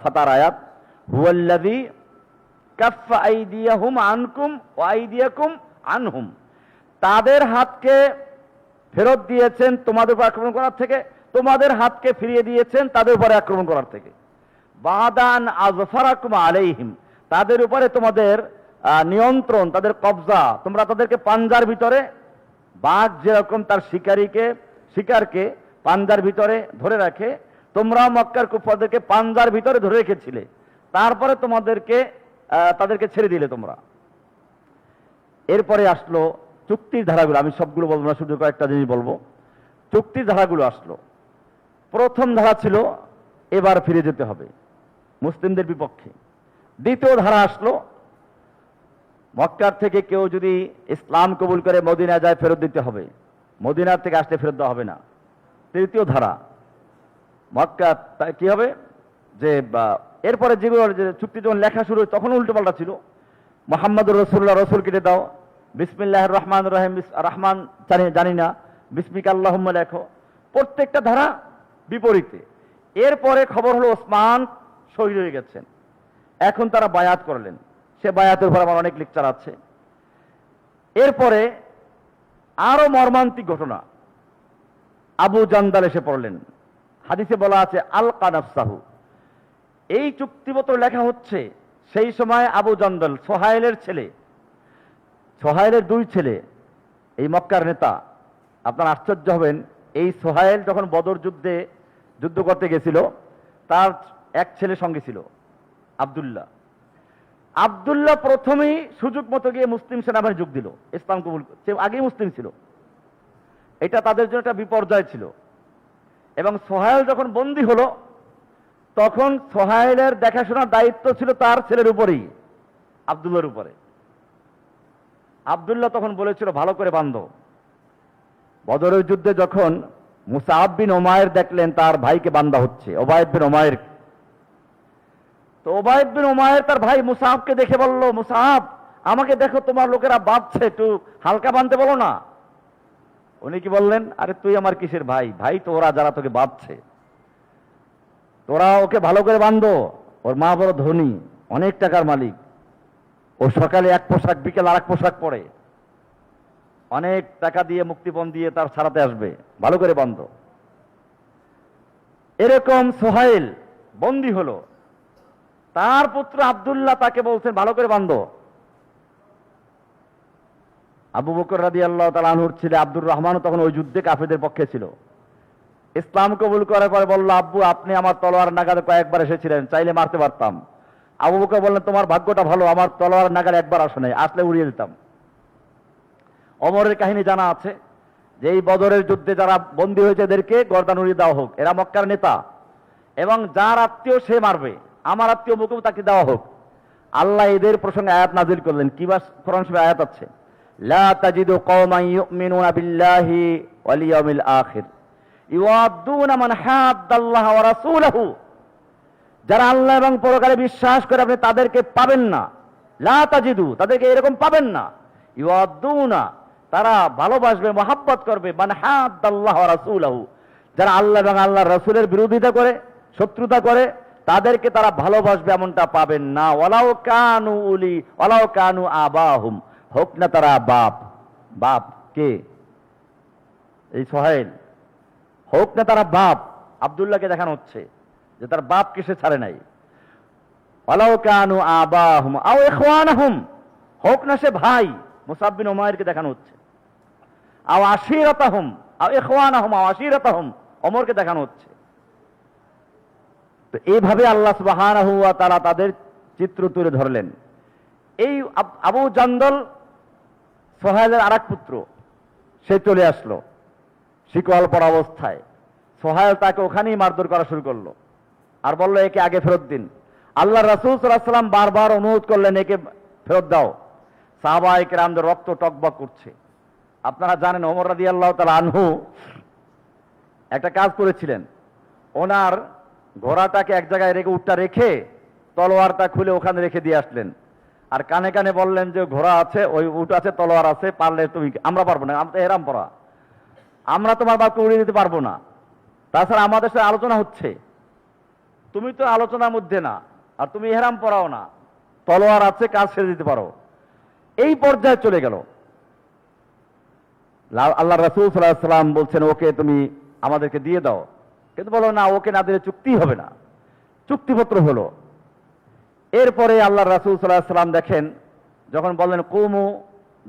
ফাতার আয়াত, হুয়াল্লাযী কাফফা আইদিয়াহুম আনকুম ওয়া আইদিয়াকুম আনহুম, তাদের হাতকে ফেরত দিয়েছেন তোমাদের উপর আক্রমণ করার থেকে, তোমাদের হাতকে ফিরিয়ে দিয়েছেন তাদের উপরে আক্রমণ করার থেকে। বাদান আযফারাকুম আলাইহিম, তাদের উপরে তোমাদের নিয়ন্ত্রণ, তাদের কবজা, তোমরা তাদেরকে পাঞ্জার ভিতরে, বাঘ যেরকম তার শিকারকে পাঞ্জার ভিতরে ধরে রাখে, তোমরা মক্কার কুফফারদেরকে পাঞ্জার ভিতরে ধরে রেখেছিলে, তারপরে তাদেরকে ছেড়ে দিলে তোমরা। এরপরে আসলো চুক্তির ধারাগুলো, আমি সবগুলো বলবো না, শুধু কয়েকটা জিনিস বলবো। চুক্তির ধারাগুলো আসলো। প্রথম ধারা ছিল এবার ফিরে যেতে হবে মুসলিমদের বিপক্ষে। দ্বিতীয় ধারা আসলো মক্কার থেকে কেউ যদি ইসলাম কবুল করে মদিনা যায় ফেরত দিতে হবে, মদিনার থেকে আসলে ফেরত দেওয়া হবে না। তৃতীয় ধারা মক্কা কি হবে যে এরপরে যেগুলো চুক্তি যখন লেখা শুরু হয় তখন উল্টোপাল্টা ছিল। মুহাম্মাদুর রাসূলুল্লাহ, রসুল কেটে দাও, বিসমিল্লাহির রহমানির রহিম, রহমান জানি না, বিসমিকা আল্লাহুম্মা লেখো। প্রত্যেকটা ধারা বিপরীতে। এরপরে খবর হলো ওসমান শহীদ হয়ে গেছেন, এখন তারা বায়াত করলেন। সে বায়াতের উপর আমার অনেক লেকচার আছে। এরপরে আরো মর্মান্তিক ঘটনা, আবু জান্দাল এসে পড়লেন। হাদিসে বলা আছে আলকা নাফসাহু। এই চুক্তিপত্র লেখা হচ্ছে সেই সময় আবু জান্দাল সোহাইলের ছেলে, সোহাইলের দুই ছেলে, এই মক্কার নেতা। আপনার আশ্চর্য হবেন, এই সোহাইল যখন বদর যুদ্ধ করতে গেছিল তার এক ছেলে সঙ্গে ছিল আব্দুল্লাহ। আব্দুল্লাহ প্রথমেই সুযোগ মতো গিয়ে মুসলিম সেনাবাহিনী যোগ দিল, ইসলাম কবুল, সে আগেই মুসলিম ছিল। এটা তাদের জন্য একটা বিপর্যয় ছিল। এবং সোহাইল যখন বন্দী হলো তখন সোহাইলের দেখাশোনার দায়িত্ব ছিল তার ছেলের উপরেই, আব্দুল্লাহর উপরে। আব্দুল্লাহ তখন বলেছিল ভালো করে বাঁধো। বদরের যুদ্ধে যখন মুসআব বিন উমাইর দেখলেন তার ভাইকে বান্ধা হচ্ছে, ওবায়দ বিন উমাইর, তো ওবায়দ বিন উমাইর তার ভাই মুসআবকে দেখে বলল, মুসআব আমাকে দেখো, তোমার লোকেরা বাঁধছে, একটু হালকা বাঁধতে বলো না। উনি কি বললেন, আরে তুই আমার কিসের ভাই, ভাই তো ওরা যারা তোকে বাঁধছে, তোরা ওকে ভালো করে বাঁধো। ওর মা বড় ধনী, অনেক টাকার মালিক, ও সকালে এক পোশাক বিকেল আর এক পোশাক পরে, অনেক টাকা দিয়ে মুক্তিপণ দিয়ে তার ছাড়াতে আসবে, ভালো করে বাঁধো। এরকম সোহাইল বন্দী হলো, তার পুত্র আব্দুল্লাহ তাকে বলছেন ভালো করে বাঁধো। আবু বকর রাদিয়াল্লাহু তাআলা আনহুর ছেলে আব্দুর রহমানও তখন ওই যুদ্ধে কাফেরদের পক্ষে ছিল। ইসলাম কবুল করার পরে বলল, আব্বু আপনি আমার তলোয়ার নাগালে কয়েকবার এসেছিলেন, চাইলে মারতে পারতাম। আবু বকর বললেন, তোমার ভাগ্যটা ভালো, আমার তলোয়ার নাগালে একবার আসে নাই, আসলে উড়িয়ে দিতাম। ওমরের কাহিনী জানা আছে যে এই বদরের যুদ্ধে যারা বন্দী হয়েছে এদেরকে গর্দান উড়িয়ে দেওয়া হোক, এরা মক্কার নেতা, এবং যার আত্মীয় সে মারবে, আমার আত্মীয় মুকুম তাকে দেওয়া হোক। আল্লাহ এদের প্রসঙ্গে আয়াত নাজিল করলেন। কি বা কোরআন শরীফে আয়াত আছে, লা তাজিদু কওমান ইউমিনুনা বিল্লাহি ওয়াল ইয়াউমিল আখির ইউআদ্দুনা মান হাদ্দাল্লাহ ওয়া রাসূলাহু। যারা আল্লাহ এবং পরকালে বিশ্বাস করে আপনি তাদেরকে পাবেন না, লা তাজিদু, তাদেরকে এরকম পাবেন না, ইউআদ্দুনা, তারা ভালোবাসবে, মহাব্বত করবে, মান হাদ্দাল্লাহ ওয়া রাসূলাহু, যারা আল্লাহ এবং আল্লাহর রাসূলের বিরোধিতা করে, শত্রুতা করে, তাদেরকে তারা ভালোবাসবে, এমনটা পাবেন না। ওয়ালাউ কানু উলি ওয়ালাউ কানু আবাহুম, হোক না তারা বাপ। বাপ কে? এই সোহাইল। হোক না তারা বাপ। আব্দুল্লাহকে দেখানো হচ্ছে যে তার বাপকে সে ছাড়ে নাই। ওয়ালাউ কানু আবাহুম আও ইখওয়ানাহুম, হোক না সে ভাই। মুসআব বিন উমাইরকে দেখানো হচ্ছে। আও আশিরাতাহুম আও ইখওয়ানাহুম আও আশিরাতাহুম, ওমরকে দেখানো হচ্ছে। তো এইভাবে আল্লাহ সুবহানাহু ওয়া তাআলা তাদের চিত্র তুলে ধরলেন। এই আবু জান্দল সোহাইলের আরেক পুত্র, সে চলে আসলো শিকল পরা অবস্থায়। সোহাইল তাকে ওখানেই মারধর করা শুরু করলো আর বলল, একে আগে ফেরত দিন। আল্লাহ রাসূল সাল্লাল্লাহু আলাইহি ওয়াসাল্লাম বারবার অনুরোধ করলেন, একে ফেরত দাও। সাহাবায়ে কেরামদের রক্ত টকবক করছে। আপনারা জানেন ওমর রাদিয়াল্লাহু তাআলা আনহু একটা কাজ করেছিলেন, ওনার ঘোড়াটাকে এক জায়গায় রেখে, উটটা রেখে তলোয়ারটা খুলে ওখানে রেখে দিয়ে আসলেন। আর কানে কানে বললেন যে ঘোড়া আছে, ওই উট আছে, তলোয়ার আছে, পারলে তুমি, আমরা পারবো না, আমরা তো এহরাম পরা, আমরা তোমার বাপকে উড়িয়ে দিতে পারবো না। তাছাড়া আমাদের সাথে আলোচনা হচ্ছে, তুমি তো আলোচনার মধ্যে না, আর তুমি এহরাম পরাও না, তলোয়ার আছে, কাজ ছেড়ে দিতে পারো। এই পর্যায়ে চলে গেল। আল্লাহ রাসূল সাল্লাল্লাহু আলাইহি ওয়াসাল্লাম বলছেন, ওকে তুমি আমাদেরকে দিয়ে দাও। কিন্তু বলো না, ওকে না দিলে চুক্তি হবে না। চুক্তিপত্র হলো। এরপরে আল্লাহ রাসূল সাল্লাল্লাহু আলাইহি সাল্লাম দেখেন, যখন বললেন কুমু,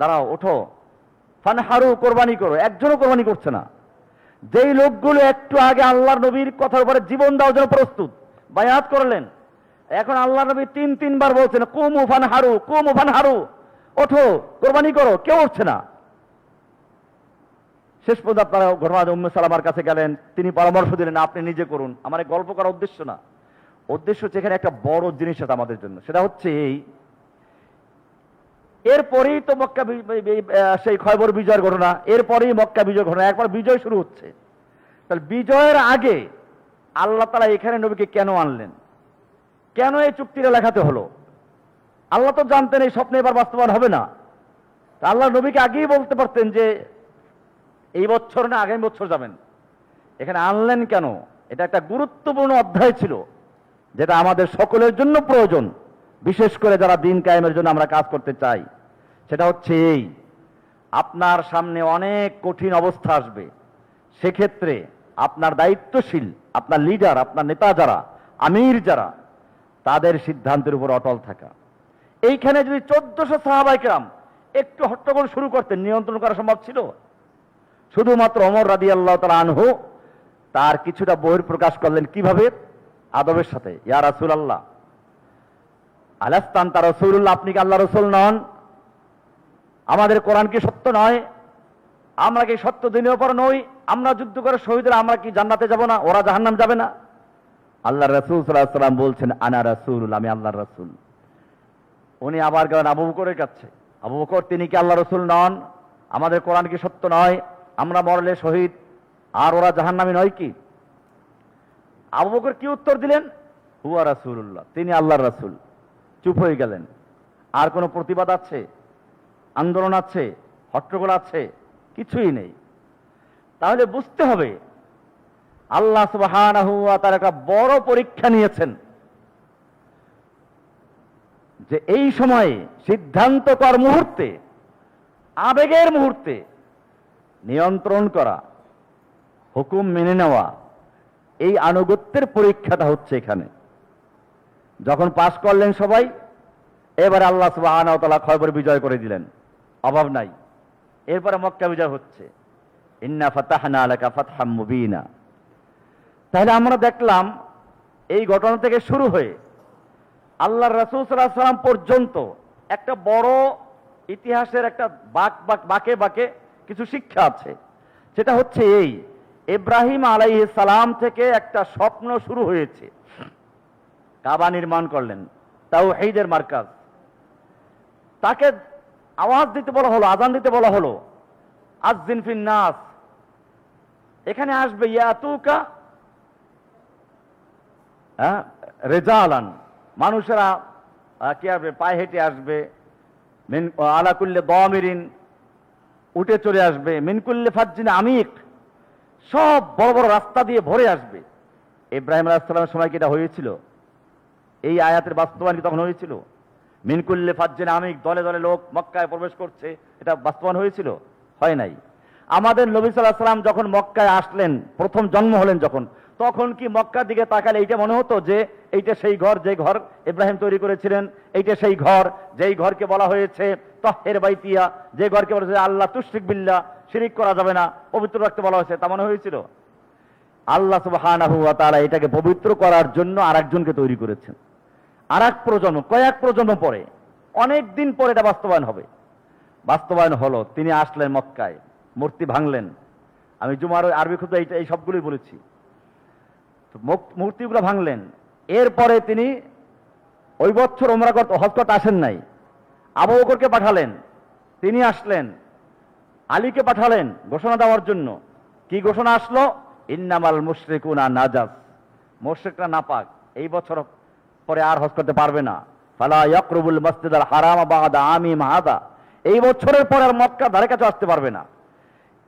দাঁড়াও, ওঠো, ফানহারু, কোরবানি করো, একজনও কোরবানি করছে না। যেই লোকগুলো একটু আগে আল্লাহর নবীর কথার উপরে জীবন দেওয়ার জন্য প্রস্তুত, বায়াত করলেন, এখন আল্লাহ নবী তিনবার বলছেন কুমু ফানহারু, কুমু ফানহারু, ওঠো, কোরবানি করো, কেউ উঠছে না। শেষ পর্যন্ত আপনারা ঘটনা উম্মে সালামার কাছে গেলেন, তিনি পরামর্শ দিলেন আপনি নিজে করুন। আমার এই গল্প করার উদ্দেশ্য না, উদ্দেশ্য হচ্ছে এখানে একটা বড় জিনিস আছে আমাদের জন্য, সেটা হচ্ছে এই, এরপরেই তো মক্কা সেই খয়বর বিজয়ের ঘটনা, এরপরেই মক্কা বিজয়ের ঘটনা, একবার বিজয় শুরু হচ্ছে। তাহলে বিজয়ের আগে আল্লাহ তাআলা এখানে নবীকে কেন আনলেন, কেন এই চুক্তিটা লেখাতে হলো? আল্লাহ তো জানতেন এই স্বপ্ন এবার বাস্তবায়ন হবে না। আল্লাহ নবীকে আগেই বলতে পারতেন যে এই বছর না আগামী বছর যাবেন। এখানে আনলেন কেন? এটা একটা গুরুত্বপূর্ণ অধ্যায় ছিল, যেটা আমাদের সকলের জন্য প্রয়োজন, বিশেষ করে যারা দিন কায়েমের জন্য আমরা কাজ করতে চাই। সেটা হচ্ছে এই, আপনার সামনে অনেক কঠিন অবস্থা আসবে, সেক্ষেত্রে আপনার দায়িত্বশীল, আপনার লিডার, আপনার নেতা যারা, আমির যারা, তাদের সিদ্ধান্তের উপর অটল থাকা। এইখানে যদি 1400 সাহাবায়ে কেরাম একটু হট্টগোল শুরু করতেন, নিয়ন্ত্রণ করা সম্ভব ছিল? শুধুমাত্র ওমর রাদিয়াল্লাহু তাআলা আনহু তার কিছুটা বহিঃপ্রকাশ করলেন, কিভাবে? আদবের সাথে, ইয়া রাসূলুল্লাহ, আলাস্তান্তা রাসূলুল্লাহ, আপনি কি আল্লাহ রাসূল নন? আমাদের কোরআন কি সত্য নয়? আমরা কি সত্য দিনের উপর নই? আমরা যুদ্ধ করে শহীদরা আমরা কি জান্নাতে যাব না? ওরা জাহান্নাম যাবে না? আল্লাহ রাসূল সাল্লাল্লাহু আলাইহি ওয়াসাল্লাম বলছেন আনা রাসূল, আমি আল্লাহর রাসূল। উনি আবার গেলেন আবু বকরের কাছে, আবু বকর, তিনি কি আল্লাহ রাসূল নন? আমাদের কোরআন কি সত্য নয়? আমরা মরলে শহীদ, আর ওরা জাহান্নামী নয় কি? আবু বকর কি উত্তর দিলেন? হুয়া রাসূলুল্লাহ, তিনি আল্লাহর রাসূল। চুপ হয়ে গেলেন। আর কোনো প্রতিবাদ আছে, আন্দোলন আছে, হট্টগোল আছে? কিছুই নেই। তাহলে বুঝতে হবে আল্লাহ সুবহানাহু ওয়া তাআলা একটা বড় পরীক্ষা নিয়েছেন, যে এই সময়ে সিদ্ধান্তকর মুহূর্তে, আবেগের মুহূর্তে নিয়ন্ত্রণ করা, হুকুম মেনে নেওয়া, এই আনুগত্যের পরীক্ষাটা হচ্ছে এখানে। যখন পাশ করলেন সবাই, এবারে আল্লাহ সুবহানাহু ওয়া তাআলা খয়বর বিজয় করে দিলেন, অভাব নাই। এরপরে মক্কা বিজয় হচ্ছে, ইন্না ফাতাহনা লাকা ফাতহাম মুবিনা। তাহলে আমরা দেখলাম এই ঘটনা থেকে শুরু হয়ে আল্লাহর রাসূল সাল্লাল্লাহু আলাইহি ওয়াসাল্লাম পর্যন্ত একটা বড় ইতিহাসের একটা বাঁকে বাঁকে কিছু শিক্ষা আছে। সেটা হচ্ছে এই, ইব্রাহিম আলাইহিস সালাম থেকে একটা স্বপ্ন শুরু হয়েছে, কাবা নির্মাণ করলেন, তাওহীদের মার্কাজ। তাকে আওয়াজ দিতে বলা হলো, আযান দিতে বলা হলো, আযযিন ফিন নাস, এখানে আসবে ইয়াতুকা রিজালান, মানুষেরা কি আসবে? পায়ে হেঁটে আসবে, মিন আলা কুল্লি দামিরিন, উঠে চলে আসবে, মিন কুল্লি ফাজ্জিন আমিক, সব বড় বড় রাস্তা দিয়ে ভরে আসবে। ইব্রাহিম আলাইহিস সালামের সময় কি এটা হয়েছিল? এই আয়াতের বাস্তবায়ন কি তখন হয়েছিল? মিন কুল্লি ফাজ্জিন আমিক, দলে দলে লোক মক্কায় প্রবেশ করছে, এটা বাস্তবায়ন হয়েছিল? হয় নাই। আমাদের নবী সাল্লাল্লাহু আলাইহি ওয়াসাল্লাম যখন মক্কায় আসলেন, প্রথম জন্ম হলেন যখন, তখন কি মক্কার দিকে তাকালে এইটা মনে হতো যে এইটা সেই ঘর যে ঘর ইব্রাহিম তৈরি করেছিলেন, এইটা সেই ঘর যেই ঘরকে বলা হয়েছে তাহহির বাইতিয়া, যে ঘরকে বলা হয়েছে আল্লাহ তুশরিক বিল্লাহ, শিরিক করা যাবে না, পবিত্র রাখতে বলা হয়েছে, তা মনে হয়েছিল? আল্লাহ সুবহানাহু ওয়া তাআলা এটাকে পবিত্র করার জন্য আরেকজনকে তৈরি করেছেন, আরেক প্রজন্ম, কয়েক প্রজন্ম পরে, অনেক দিন পরে এটা বাস্তবায়ন হবে। বাস্তবায়ন হলো, তিনি আসলেন মক্কায়, মূর্তি ভাঙলেন। আমি জুমার আরবি খুতবা এই সবগুলোই বলেছি। মূর্তিগুলো ভাঙলেন। এরপরে তিনি ওই বছর ওমরা করতে, হজ করতে আসেন নাই। আবু বকরকে পাঠালেন, তিনি আসলেন। আলীকে পাঠালেন ঘোষণা দেওয়ার জন্য। কি ঘোষণা আসলো? ইন্নামাল মুশরিকুনা নাজাস, মুশরিকরা নাপাক, এই বছর পরে আর হজ করতে পারবে না। ফালা ইয়াকরুবুল মাসজিদাল হারাম বাদা আমিম হাদা, এই বছরের পর আর মক্কা ধারে কাছে আসতে পারবে না।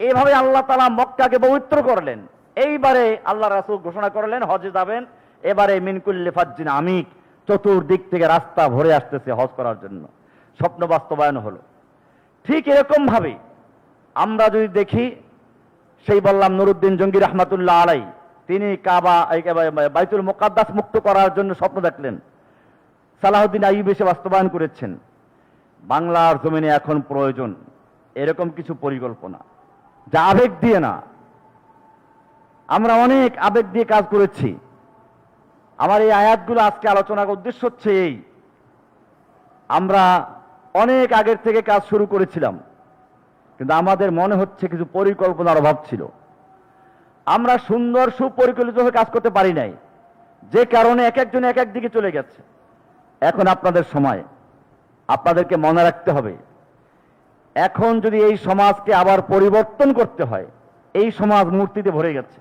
এইভাবে আল্লাহ তাআলা মক্কাকে পবিত্র করলেন। এইবারে আল্লাহ রাসূল ঘোষণা করলেন হজে যাবেন। এবারে মিন কুল্লি ফাজ্জিন আমিক, চতুর্দিক থেকে রাস্তা ভরে আসতেছে হজ করার জন্য। স্বপ্ন বাস্তবায়ন হলো। ঠিক এরকম ভাবে আমরা যদি দেখি, সেই বললাম নুরুদ্দিন জঙ্গি রাহমাতুল্লাহ আলাইহি, তিনি বাইতুল মুকাদ্দাস মুক্ত করার জন্য স্বপ্ন দেখলেন। সালাহউদ্দিন আইয়ুবী এসে বাস্তবায়ন করেছেন। বাংলার জমিনে এখন প্রয়োজন এরকম কিছু পরিকল্পনা, যা আবেগ দিয়ে না। আমরা অনেক আবেগ দিয়ে কাজ করেছি। আমার এই আয়াতগুলো আজকে আলোচনার উদ্দেশ্য হচ্ছে এই, আমরা অনেক আগের থেকে কাজ শুরু করেছিলাম, কিন্তু আমাদের মনে হচ্ছে কিছু পরিকল্পনার অভাব ছিল। আমরা সুন্দর সুপরিকল্পিতভাবে কাজ করতে পারি নাই, যে কারণে এক একজন এক এক দিকে চলে গেছে। এখন আপনাদের সময়, আপনাদেরকে মনে রাখতে হবে, এখন যদি এই সমাজকে আবার পরিবর্তন করতে হয়, এই সমাজ মূর্তিতে ভরে গেছে।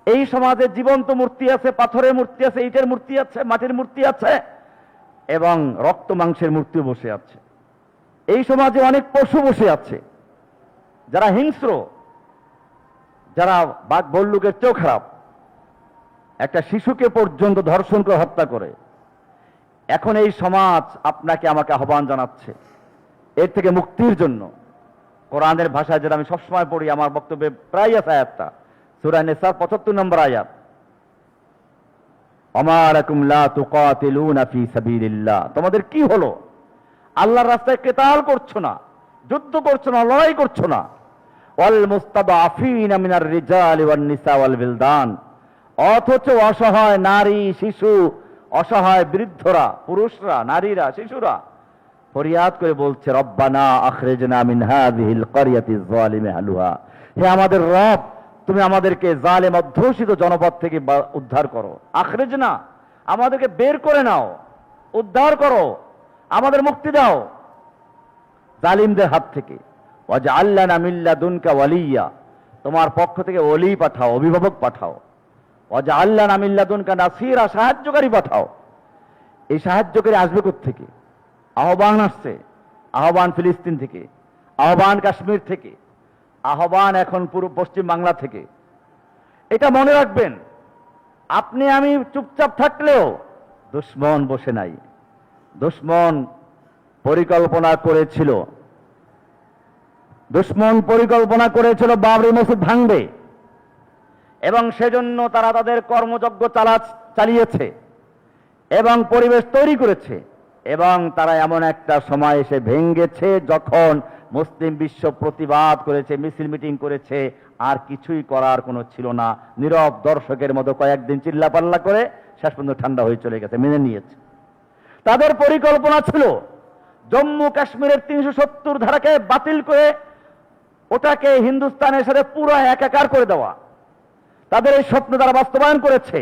এই সমাজে জীবন্ত মূর্তি আছে, পাথরের মূর্তি আছে, ইটের মূর্তি আছে, মাটির মূর্তি আছে, এবং রক্ত মাংসের মূর্তিও বসে আছে। এই সমাজে অনেক পশু বসে আছে, যারা হিংস্র, যারা বাঘ বল্লুকের চেয়েও খারাপ, একটা শিশুকে পর্যন্ত ধর্ষণ করে হত্যা করে। এখন এই সমাজ আপনাকে আমাকে আহ্বান জানাচ্ছে এর থেকে মুক্তির জন্য। কোরআনের ভাষায় যেটা আমি সবসময় পড়ি, আমার বক্তব্যে প্রায় আছে আয়াতটা, সূরা নিসার 75 নম্বর আয়াত, ওমা লাকুম লা তুকাতিলুনা ফি সাবিলিল্লাহ। তোমাদের কি হলো? আল্লাহর রাস্তায় কিতাল করছো না, যুদ্ধ করছো না, লড়াই করছো না। ওয়াল মুস্তাদআফিনা মিনার রিজালি ওয়ান নিসা ওয়াল বিলদান, অথচ অসহায় নারী, শিশু, অসহায় বৃদ্ধরা, পুরুষরা, নারীরা, শিশুরা ফরিয়াদ করে বলছে, রব্বানা আখরিজনা মিন হাযিহিল ক্বরিয়াতিজ যালিমি আহলুহা। হে আমাদের রব, তুমি আমাদেরকে জালেম অধ্যুষিত জনপদ থেকে উদ্ধার করো। আখরিজনা, আমাদেরকে বের করে নাও, উদ্ধার করো, আমাদের মুক্তি দাও জালিমদের হাত থেকে। ওয়াজআল লানা মিন লাদুনকা ওয়ালিয়্যা, তোমার পক্ষ থেকে ওলি পাঠাও, অভিভাবক পাঠাও। ওয়াজআল লানা মিন লাদুনকা নাসীরা, সাহায্যকারী পাঠাও। এই সাহায্যকারী আসবে কোত্থেকে? আহ্বান আসছে, আহ্বান ফিলিস্তিন থেকে, আহ্বান কাশ্মীর থেকে, আহ্বান এখন পুরো পশ্চিম বাংলা থেকে। এটা মনে রাখবেন, আপনি আমি চুপচাপ থাকলেও দুশ্মন বসে নাই। দুশ্মন পরিকল্পনা করেছিল, দুশ্মন পরিকল্পনা করেছিল বাবরি মসজিদ ভাঙবে, এবং সেজন্য তারা তাদের কর্মযজ্ঞ চালিয়েছে এবং পরিবেশ তৈরি করেছে। এবং তারা এমন একটা সময় এসে ভেঙ্গেছে যখন মুসলিম বিশ্ব প্রতিবাদ করেছে, মিছিল মিটিং করেছে, আর কিছুই করার কোনো ছিল না। নীরব দর্শকের মতো কয়েকদিন চিল্লাপাল্লা করে শেষ পর্যন্ত ঠান্ডা হয়ে চলে গেছে, মেনে নিয়েছে। তাদের পরিকল্পনা ছিল জম্মু কাশ্মীরের 370 ধারাকে বাতিল করে ওটাকে হিন্দুস্তানের সাথে পুরো একাকার করে দেওয়া। তাদের এই স্বপ্ন তারা বাস্তবায়ন করেছে।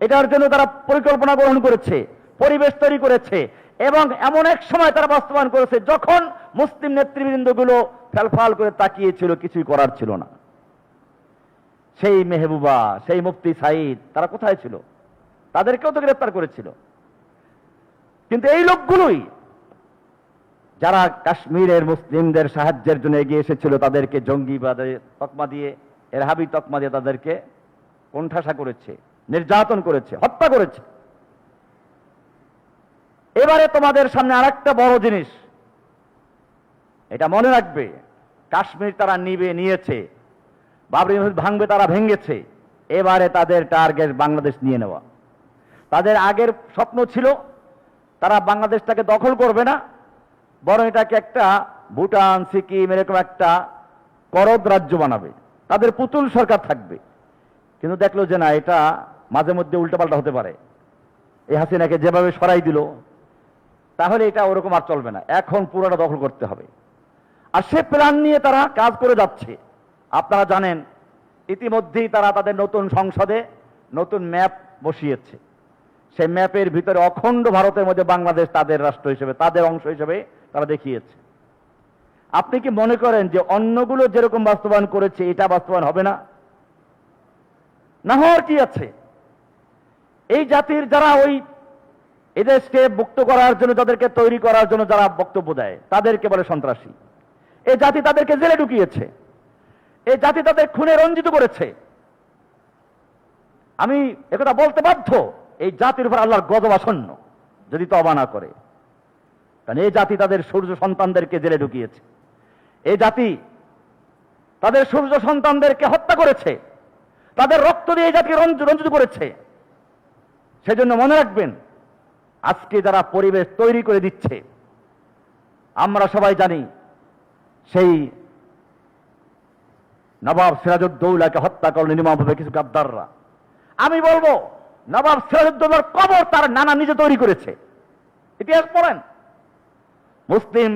এটার জন্য তারা পরিকল্পনা গ্রহণ করেছে, পরিবেশ তৈরি করেছে, এবং এমন এক সময় তারা বাস্তবায়ন করেছে যখন মুসলিম নেতৃবৃন্দগুলো ফেলফাল করে তাকিয়েছিল, কিছুই করার ছিল না। সেই মেহবুবা, সেই মুফতি সাইদ, তারা কোথায় ছিল? তাদেরকেও তো গ্রেফতার করেছিল। কিন্তু এই লোকগুলোই যারা কাশ্মীরের মুসলিমদের সাহায্যের জন্য এগিয়ে এসেছিল, তাদেরকে জঙ্গিবাদে তকমা দিয়ে, এরহাবি তকমা দিয়ে তাদেরকে কোণঠাসা করেছে, নির্যাতন করেছে, হত্যা করেছে। এবারে তোমাদের সামনে আরেকটা বড় জিনিস, এটা মনে রাখবে, কাশ্মীর তারা নিয়েছে, বাবরি মসজিদ ভাঙবে তারা ভেঙেছে, এবারে তাদের টার্গেট বাংলাদেশ নিয়ে নেওয়া। তাদের আগের স্বপ্ন ছিল তারা বাংলাদেশটাকে দখল করবে না, বরং এটাকে একটা ভুটান, সিকিম এরকম একটা করদ রাজ্য বানাবে, তাদের পুতুল সরকার থাকবে। কিন্তু দেখলো যে না, এটা মাঝে মধ্যে উল্টাপাল্টা হতে পারে। এই হাসিনাকে যেভাবে সরাই দিল, তাহলে এটা ওরকম আর চলবে না, এখন পুরোটা দখল করতে হবে। আর সে প্ল্যান নিয়ে তারা কাজ করে যাচ্ছে। আপনারা জানেন, ইতিমধ্যেই তারা তাদের নতুন সংসদে নতুন ম্যাপ বসিয়েছে। সেই ম্যাপের ভিতরে অখণ্ড ভারতের মধ্যে বাংলাদেশ তাদের রাষ্ট্র হিসেবে, তাদের অংশ হিসেবে তারা দেখিয়েছে। আপনি কি মনে করেন যে অন্যগুলো যেরকম বাস্তবায়ন করেছে এটা বাস্তবায়ন হবে না? না হওয়ার কি আছে? এই জাতির যারা ওই এদেশকে মুক্ত করার জন্য, তাদেরকে তৈরি করার জন্য যারা বক্তব্য দেয়, তাদেরকে বলে সন্ত্রাসী। এই জাতি তাদেরকে জেলে ঢুকিয়েছে, এই জাতি তাদের খুনে রঞ্জিত করেছে। আমি একথা বলতে বাধ্য, এই জাতির উপর আল্লাহর গজব আসন্ন যদি তওবা না করে। কারণ এই জাতি তাদের সূর্য সন্তানদেরকে জেলে ঢুকিয়েছে, এই জাতি তাদের সূর্য সন্তানদেরকে হত্যা করেছে, তাদের রক্ত দিয়ে এই জাতিকে রঞ্জিত করেছে। সেজন্য মনে রাখবেন, আজকে যারা পরিবেশ তৈরি করে দিচ্ছে, আমরা সবাই জানি সেই নবাব সিরাজউদ্দৌলাকে হত্যা করল নির্মমভাবে কিছু গাদ্দাররা। আমি বলবো, নবাব সিরাজউদ্দৌলার কবর তার নানা নিজে তৈরি করেছে। ইতিহাস পড়েন। মুসলিম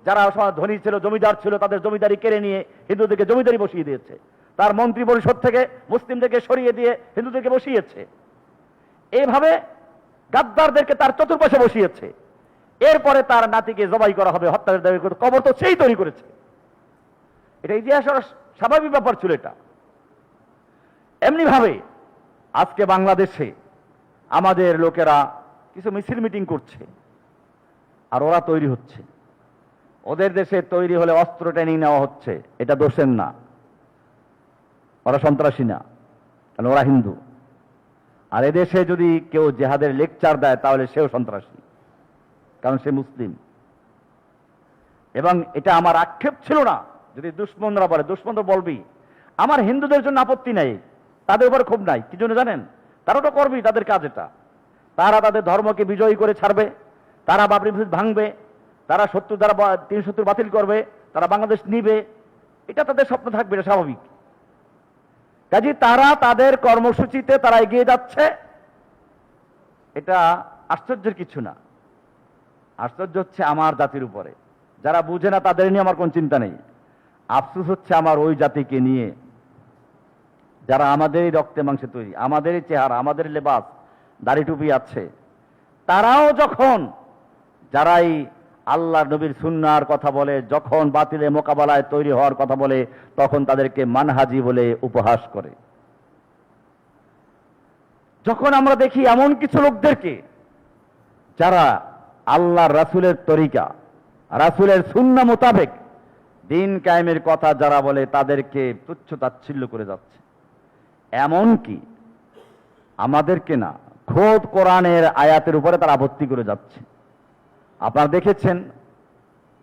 যারা ধনী ছিল, জমিদার ছিল, তাদের জমিদারি কেড়ে নিয়ে হিন্দুদেরকে জমিদারি বসিয়ে দিয়েছে। তার মন্ত্রী পরিষদ থেকে মুসলিমদেরকে সরিয়ে দিয়ে হিন্দুদেরকে বসিয়েছে। এইভাবে গাদ্দারদেরকে তার চতুর্পাশে বসিয়েছে। এরপরে তার নাতিকে জবাই করা হবে, হত্যার দাবি করে কবর তো সেই তৈরি করেছে। এটা ইতিহাসের স্বাভাবিক ব্যাপার ছিল এটা। এমনি ভাবে আজকে বাংলাদেশে আমাদের লোকেরা কিছু মিছিল মিটিং করছে, আর ওরা তৈরি হচ্ছে। ওদের দেশে তৈরি হলে অস্ত্র ট্রেনিং নেওয়া হচ্ছে, এটা দোষের না, ওরা সন্ত্রাসী না, কারণ ওরা হিন্দু। আর এদেশে যদি কেউ জেহাদের লেকচার দেয় তাহলে সেও সন্ত্রাসী, কারণ সে মুসলিম। এবং এটা আমার আক্ষেপ ছিল না যদি দুশ্মনরা বলে, দুশ্মন তো বলবি। আমার হিন্দুদের জন্য আপত্তি নাই, তাদের উপর ক্ষোভ নাই। কি জন্য জানেন? তারা তো করবেই, তাদের কাজ এটা। তারা তাদের ধর্মকে বিজয়ী করে ছাড়বে, তারা বাবরি মসজিদ ভাঙবে, তারা 70 দ্বারা 370 বাতিল করবে, তারা বাংলাদেশ নিবে। এটা তাদের স্বপ্ন থাকবে, এটা স্বাভাবিক। কাজে তারা তাদের কর্মসূচিতে তারা এগিয়ে যাচ্ছে, এটা আশ্চর্যের কিছু না। আশ্চর্য হচ্ছে আমার জাতির উপরে, যারা বুঝে না তাদের নিয়ে আমার কোন চিন্তা নেই। আফসোস হচ্ছে আমার ওই জাতিকে নিয়ে, যারা আমাদেরই রক্তে মাংসে তৈরি, আমাদেরই চেহারা, আমাদের লেবাস, দাড়ি টুপি আছে, তারাও যখন যারাই আল্লাহ নবীর সুন্নাহর কথা বলে, যখন বাতিলে মোকাবেলায় তৈরি হওয়ার কথা বলে, তখন তাদেরকে মানহাজি বলে উপহাস করে। যখন আমরা দেখি এমন কিছু লোকদেরকে যারা আল্লাহ রাসূলের তরিকা, রাসূলের সুন্নাহ মোতাবেক দিন কায়েমের কথা যারা বলে, তাদেরকে তুচ্ছ তাচ্ছিল্য করে যাচ্ছে। এমনকি আমাদেরকে না, খোদ কোরআনের আয়াতের উপরে তারা আপত্তি করে যাচ্ছে। আপনারা দেখেছেন,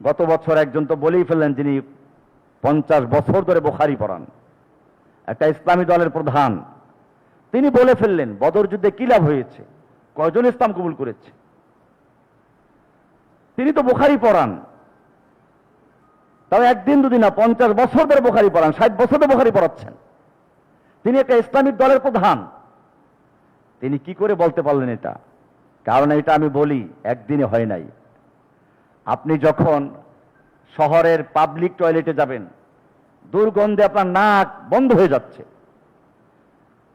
গত বছর একজন তো বলেই ফেললেন, যিনি 50 বছর ধরে বুখারী পড়ান, একটা ইসলামী দলের প্রধান, তিনি বলে ফেললেন বদর যুদ্ধে কি লাভ হয়েছে, কয়জন ইসলাম কবুল করেছে। তিনি তো বুখারী পড়ান, তাও একদিন দুদিন না, 50 বছর ধরে বুখারী পড়ান, 60 বছর ধরে বুখারী পড়াচ্ছেন। তিনি একটা ইসলামিক দলের প্রধান, তিনি কি করে বলতে পারলেন এটা? কারণ এটা আমি বলি, একদিনে হয় নাই। আপনি যখন শহরের পাবলিক টয়লেটে যাবেন, দুর্গন্ধে আপনার নাক বন্ধ হয়ে যাচ্ছে,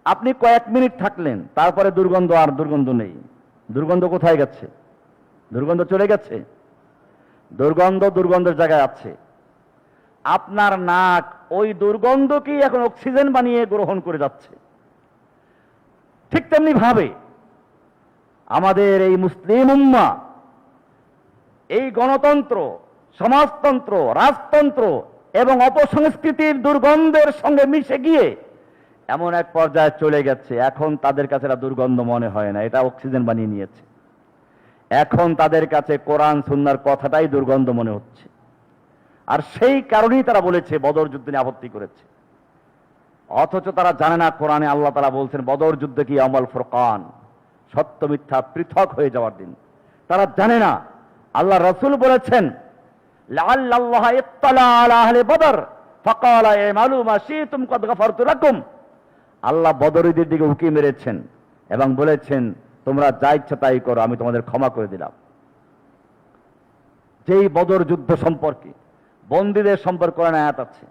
আপনি কয়েক মিনিট থাকলেন, তারপরে দুর্গন্ধ আর দুর্গন্ধ নেই। দুর্গন্ধ কোথায় গেছে? দুর্গন্ধ চলে গেছে? দুর্গন্ধ দুর্গন্ধের জায়গায় আছে। আপনার নাক ওই দুর্গন্ধকেই এখন অক্সিজেন বানিয়ে গ্রহণ করে যাচ্ছে। ঠিক তেমনি ভাবে আমাদের এই মুসলিম উম্মাহ, এই গণতন্ত্র, সমাজতন্ত্র, রাজতন্ত্র এবং অপসংস্কৃতির দুর্গন্ধের সঙ্গে মিশে গিয়ে এমন এক পর্যায়ে চলে গেছে, এখন তাদের কাছে এটা দুর্গন্ধ মনে হয় না, এটা অক্সিজেন বানিয়ে নিয়েছে। এখন তাদের কাছে কোরআন সুন্নাহর কথাটাই দুর্গন্ধ মনে হচ্ছে। আর সেই কারণেই তারা বলেছে, বদর যুদ্ধে নিয়ে আপত্তি করেছে। অথচ তারা জানে না, কোরআনে আল্লাহ তাআলা বলছেন বদর যুদ্ধ কি ইয়াউমুল ফুরকান, সত্য মিথ্যা পৃথক হয়ে যাওয়ার দিন। তারা জানে না, আল্লাহ রাসূল বলেছেন লাআল্লাল্লাহ ইত্তালা আলা আহলি বদর ফাকালা ইমালু মা শিতুম কদ গফারতু লাকুম। আল্লাহ বদরীদের দিকে উকি মেরেছেন এবং বলেছেন, তোমরা যা ইচ্ছা তাই করো, আমি তোমাদের ক্ষমা করে দিলাম। যেই বদর যুদ্ধ সম্পর্কে, বন্দীদের সম্পর্কে কোরআনে আয়াত আছে,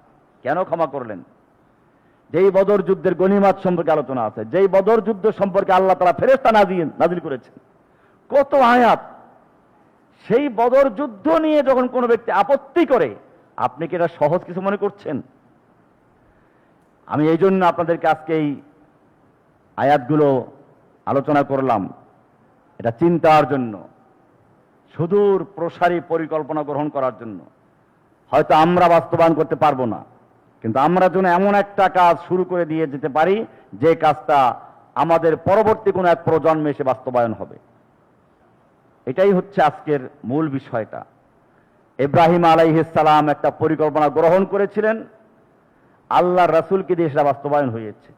কেন ক্ষমা করলেন? যেই বদর যুদ্ধের গনিমত সম্পর্কে আলোচনা আছে, যেই বদর যুদ্ধ সম্পর্কে আল্লাহ তাআলা ফেরেশতা নাজিল করেছেন, কত আয়াত। সেই বদর যুদ্ধ নিয়ে যখন কোনো ব্যক্তি আপত্তি করে, আপনি কি এটা সহজ কিছু মনে করছেন? আমি এই জন্য আপনাদেরকে আজকে এই আয়াতগুলো আলোচনা করলাম, এটা চিন্তার জন্য, সুদূর প্রসারী পরিকল্পনা গ্রহণ করার জন্য। হয়তো আমরা বাস্তবায়ন করতে পারবো না, কিন্তু আমরা যেন এমন একটা কাজ শুরু করে দিয়ে যেতে পারি, যে কাজটা আমাদের পরবর্তী কোনো এক প্রজন্মে এসে বাস্তবায়ন হবে। এটাই হচ্ছে আজকের মূল বিষয়টা। ইব্রাহিম আলাইহিস সালাম একটা পরিকল্পনা গ্রহণ করেছিলেন, আল্লাহর রাসূলকে দিয়ে সেটা বাস্তবায়ন হয়েছে।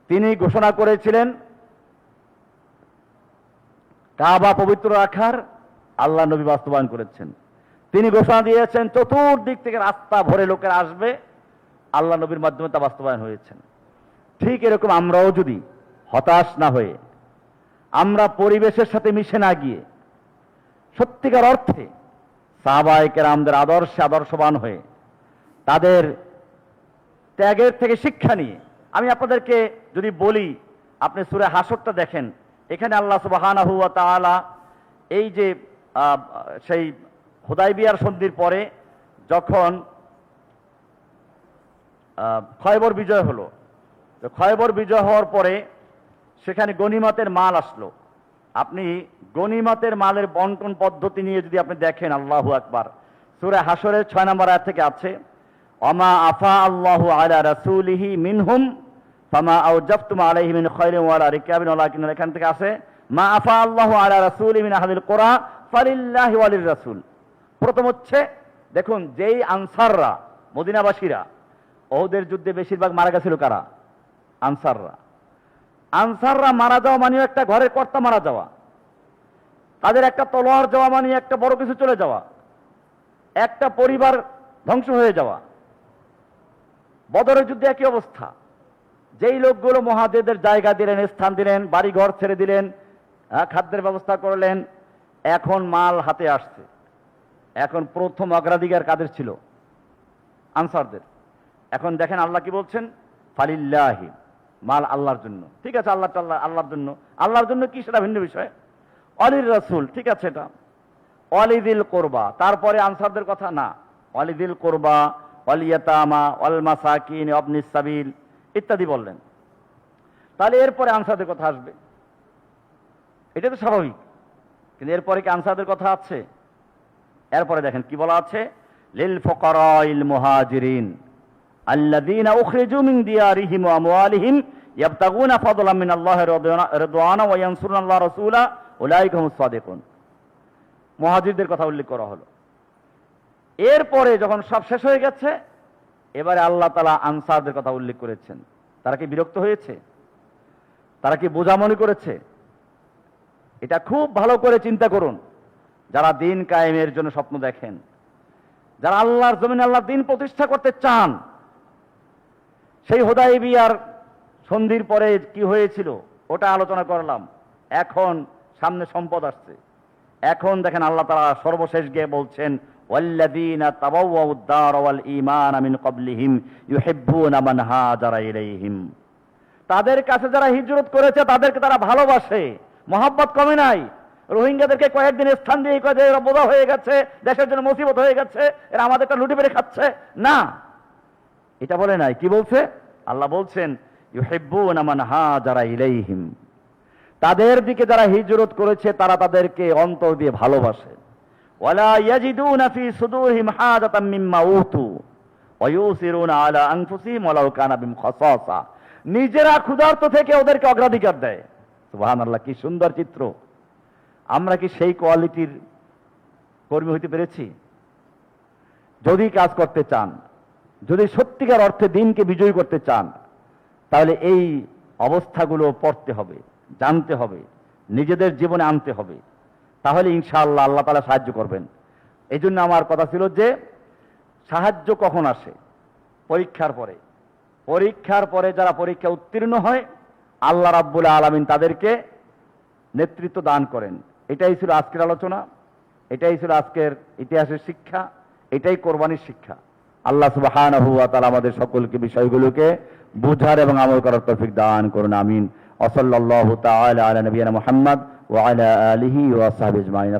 তিনি ঘোষণা করেছিলেন কাবা পবিত্র রাখার, আল্লাহ নবী বাস্তবায়ন করেছেন। তিনি ঘোষণা দিয়েছেন চতুর্দিক থেকে রাস্তা ভরে লোকের আসবে, আল্লাহ নবীর মাধ্যমে তা বাস্তবায়ন হয়েছেন। ঠিক এরকম আমরাও যদি হতাশ না হয়ে, আমরা পরিবেশের সাথে মিশে না গিয়ে সত্যিকার অর্থে সাহাবায়ে কেরামদের আদর্শে আদর্শবান হয়ে তাদের ত্যাগের থেকে শিক্ষা নিয়ে, আমি আপনাদেরকে যদি বলি, আপনি সূরা হাসরটা দেখেন, এখানে আল্লাহ সুবহানাহু ওয়া তাআলা এই যে সেই হুদায়বিয়ার সন্ধির পরে যখন খয়বর বিজয় হলো, তো খয়বর বিজয় হওয়ার পরে সেখানে গনিমতের মাল আসলো। আপনি গনিমতের মালের বন্টন পদ্ধতি নিয়ে যদি আপনি দেখেন, আল্লাহু আকবার, সূরা হাসরের 6 নম্বর আয়াত থেকে আছে, ওমা আফা আল্লাহু আলা রাসূলিহি মিনহুম ফামা আওজাফতুম আলাইহি মিন খায়রিন ওয়ালা রিকাবিন ওয়ালাকিন, এখান থেকে আছে মা আফা আল্লাহু আলা রাসূলিহি মিন আহলিল কুরা ফালিল্লাহি ওয়ালির রাসূল। প্রথম হচ্ছে দেখুন, যেই আনসাররা মদিনাবাসীরা ওহুদের যুদ্ধে বেশিরভাগ মারা গেছিল কারা? আনসাররা। আনসাররা মারা যাওয়া মানে একটা ঘরের কর্তা মারা যাওয়া, তাদের একটা তলোয়ার যাওয়া মানে একটা বড় কিছু চলে যাওয়া, একটা পরিবার ধ্বংস হয়ে যাওয়া। বদরের যুদ্ধে একই অবস্থা। যেই লোকগুলো মুহাজিরদের জায়গা দিলেন, স্থান দিলেন, বাড়ি ঘর ছেড়ে দিলেন, খাদ্যের ব্যবস্থা করলেন, এখন মাল হাতে আসছে। এখন প্রথম অগ্রাধিকার কাদের ছিল? আনসারদের। এখন দেখেন আল্লাহ কি বলছেন, ফালিল্লাহি, মাল আল্লাহর জন্য। ঠিক আছে, আল্লাহর জন্য। আল্লাহর জন্য কি সেটা ভিন্ন বিষয়। অলির রাসূল, ঠিক আছে, এটা অলিদিল কোরবা। তারপরে আনসারদের কথা না, অলিদিল কোরবা, ওয়াল ইয়াতামা, ওয়াল মাসাকিন, ইবনিস সাবিল ইত্যাদি বললেন। তাহলে এরপরে আনসারদের কথা আসবে, এটা তো স্বাভাবিক। কিন্তু এরপরে কি আনসারদের কথা আছে? এরপরে দেখেন কি বলা আছে, লিল ফুকারাইল মুহাজিরিন আল্লাযীনা উখরিজু মিন দিয়ারিহিম ওয়া আমওয়ালিহিম ইয়াবতাগুনা ফাদলাম মিনাল্লাহি রিদওয়ানা ওয়া ইয়ানসুরুনা আল্লাহ রাসূলা উলাইকা হুমুস সাদিকুন। মুহাজিরদের কথা উল্লেখ করা হলো। এরপরে যখন সব শেষ হয়ে গেছে, এবারে আল্লাহ তাআলা আনসারদের কথা উল্লেখ করেছেন। তারা কি বিরক্ত হয়েছে? তারা কি বোঝা মনে করেছে? এটা খুব ভালো করে চিন্তা করুন। যারা দিন কায়েমের জন্য স্বপ্ন দেখেন, যারা আল্লাহর জমিনে আল্লাহর দিন প্রতিষ্ঠা করতে চান, সেই হুদায়বিয়ার সন্ধির পরে কি হয়েছিল ওটা আলোচনা করলাম। এখন সামনে সম্পদ আসছে। এখন দেখেন আল্লাহ তাআলা সর্বশেষ গিয়ে বলছেন, ওয়াল্লাযীনা তাবাওয়াউদ দার ওয়াল ঈমান মিন ক্বাবলিহিম ইউহিব্বুনা মান হাজারা ইলাইহিম। তাদের কাছে যারা হিজরত করেছে তাদেরকে তারা ভালোবাসে, মহব্বত কমে নাই। রোহিঙ্গাদেরকে কয়েকদিন স্থান দিয়ে কয়ে এরা বোঝা হয়ে গেছে, দেশের জন্য মুসিবত হয়ে গেছে, এরা আমাদেরটা লুটে পেরে খাচ্ছে না, এটা বলে নাই। কি বলছে? আল্লাহ বলছেন ইউহিব্বুনা মান হাজারা ইলাইহিম। তাদের দিকে যারা হিজরত করেছে তারা তাদেরকে অন্তর দিয়ে ভালোবাসে। ওয়ালা ইয়াজিদুনা ফি সুদুরিহিম হাজাতাম মিম্মা উতু ওয়া ইউসিরুনা আলা আনফুসিহিম ওয়ালাউ কানা বিহিম খাসাসা। নিজেরা ক্ষুধার্ত থেকে ওদেরকে অগ্রাধিকার দেয়। সুবহানাল্লাহ, কি সুন্দর চিত্র। আমরা কি সেই কোয়ালিটির কর্মী হইতে পেরেছি? যদি কাজ করতে চান, যদি সত্যিকার অর্থে দিনকে বিজয়ী করতে চান, তাহলে এই অবস্থাগুলো পড়তে হবে, জানতে হবে, নিজেদের জীবনে আনতে হবে। তাহলে ইনশাআল্লাহ আল্লাহ তাআলা সাহায্য করবেন। এই জন্য আমার কথা ছিল যে সাহায্য কখন আসে? পরীক্ষার পরে। পরীক্ষার পরে যারা পরীক্ষা উত্তীর্ণ হয়, আল্লাহ রাব্বুল আলামিন তাদেরকে নেতৃত্ব দান করেন। এটাই ছিল আজকের আলোচনা, এটাই ছিল আজকের ইতিহাসের শিক্ষা, এটাই কোরবানির শিক্ষা। আল্লাহ সুবহানাহু ওয়া তাআলা আমাদের সকলকে বিষয়গুলোকে বুঝার এবং আমল করার তৌফিক দান করুন। আমিন। ওয়া সাল্লাল্লাহু তাআলা আলা নবিয়িনা মুহাম্মদ ওয়া আলা আলিহি ওয়া সাহবিহি আজমাইন।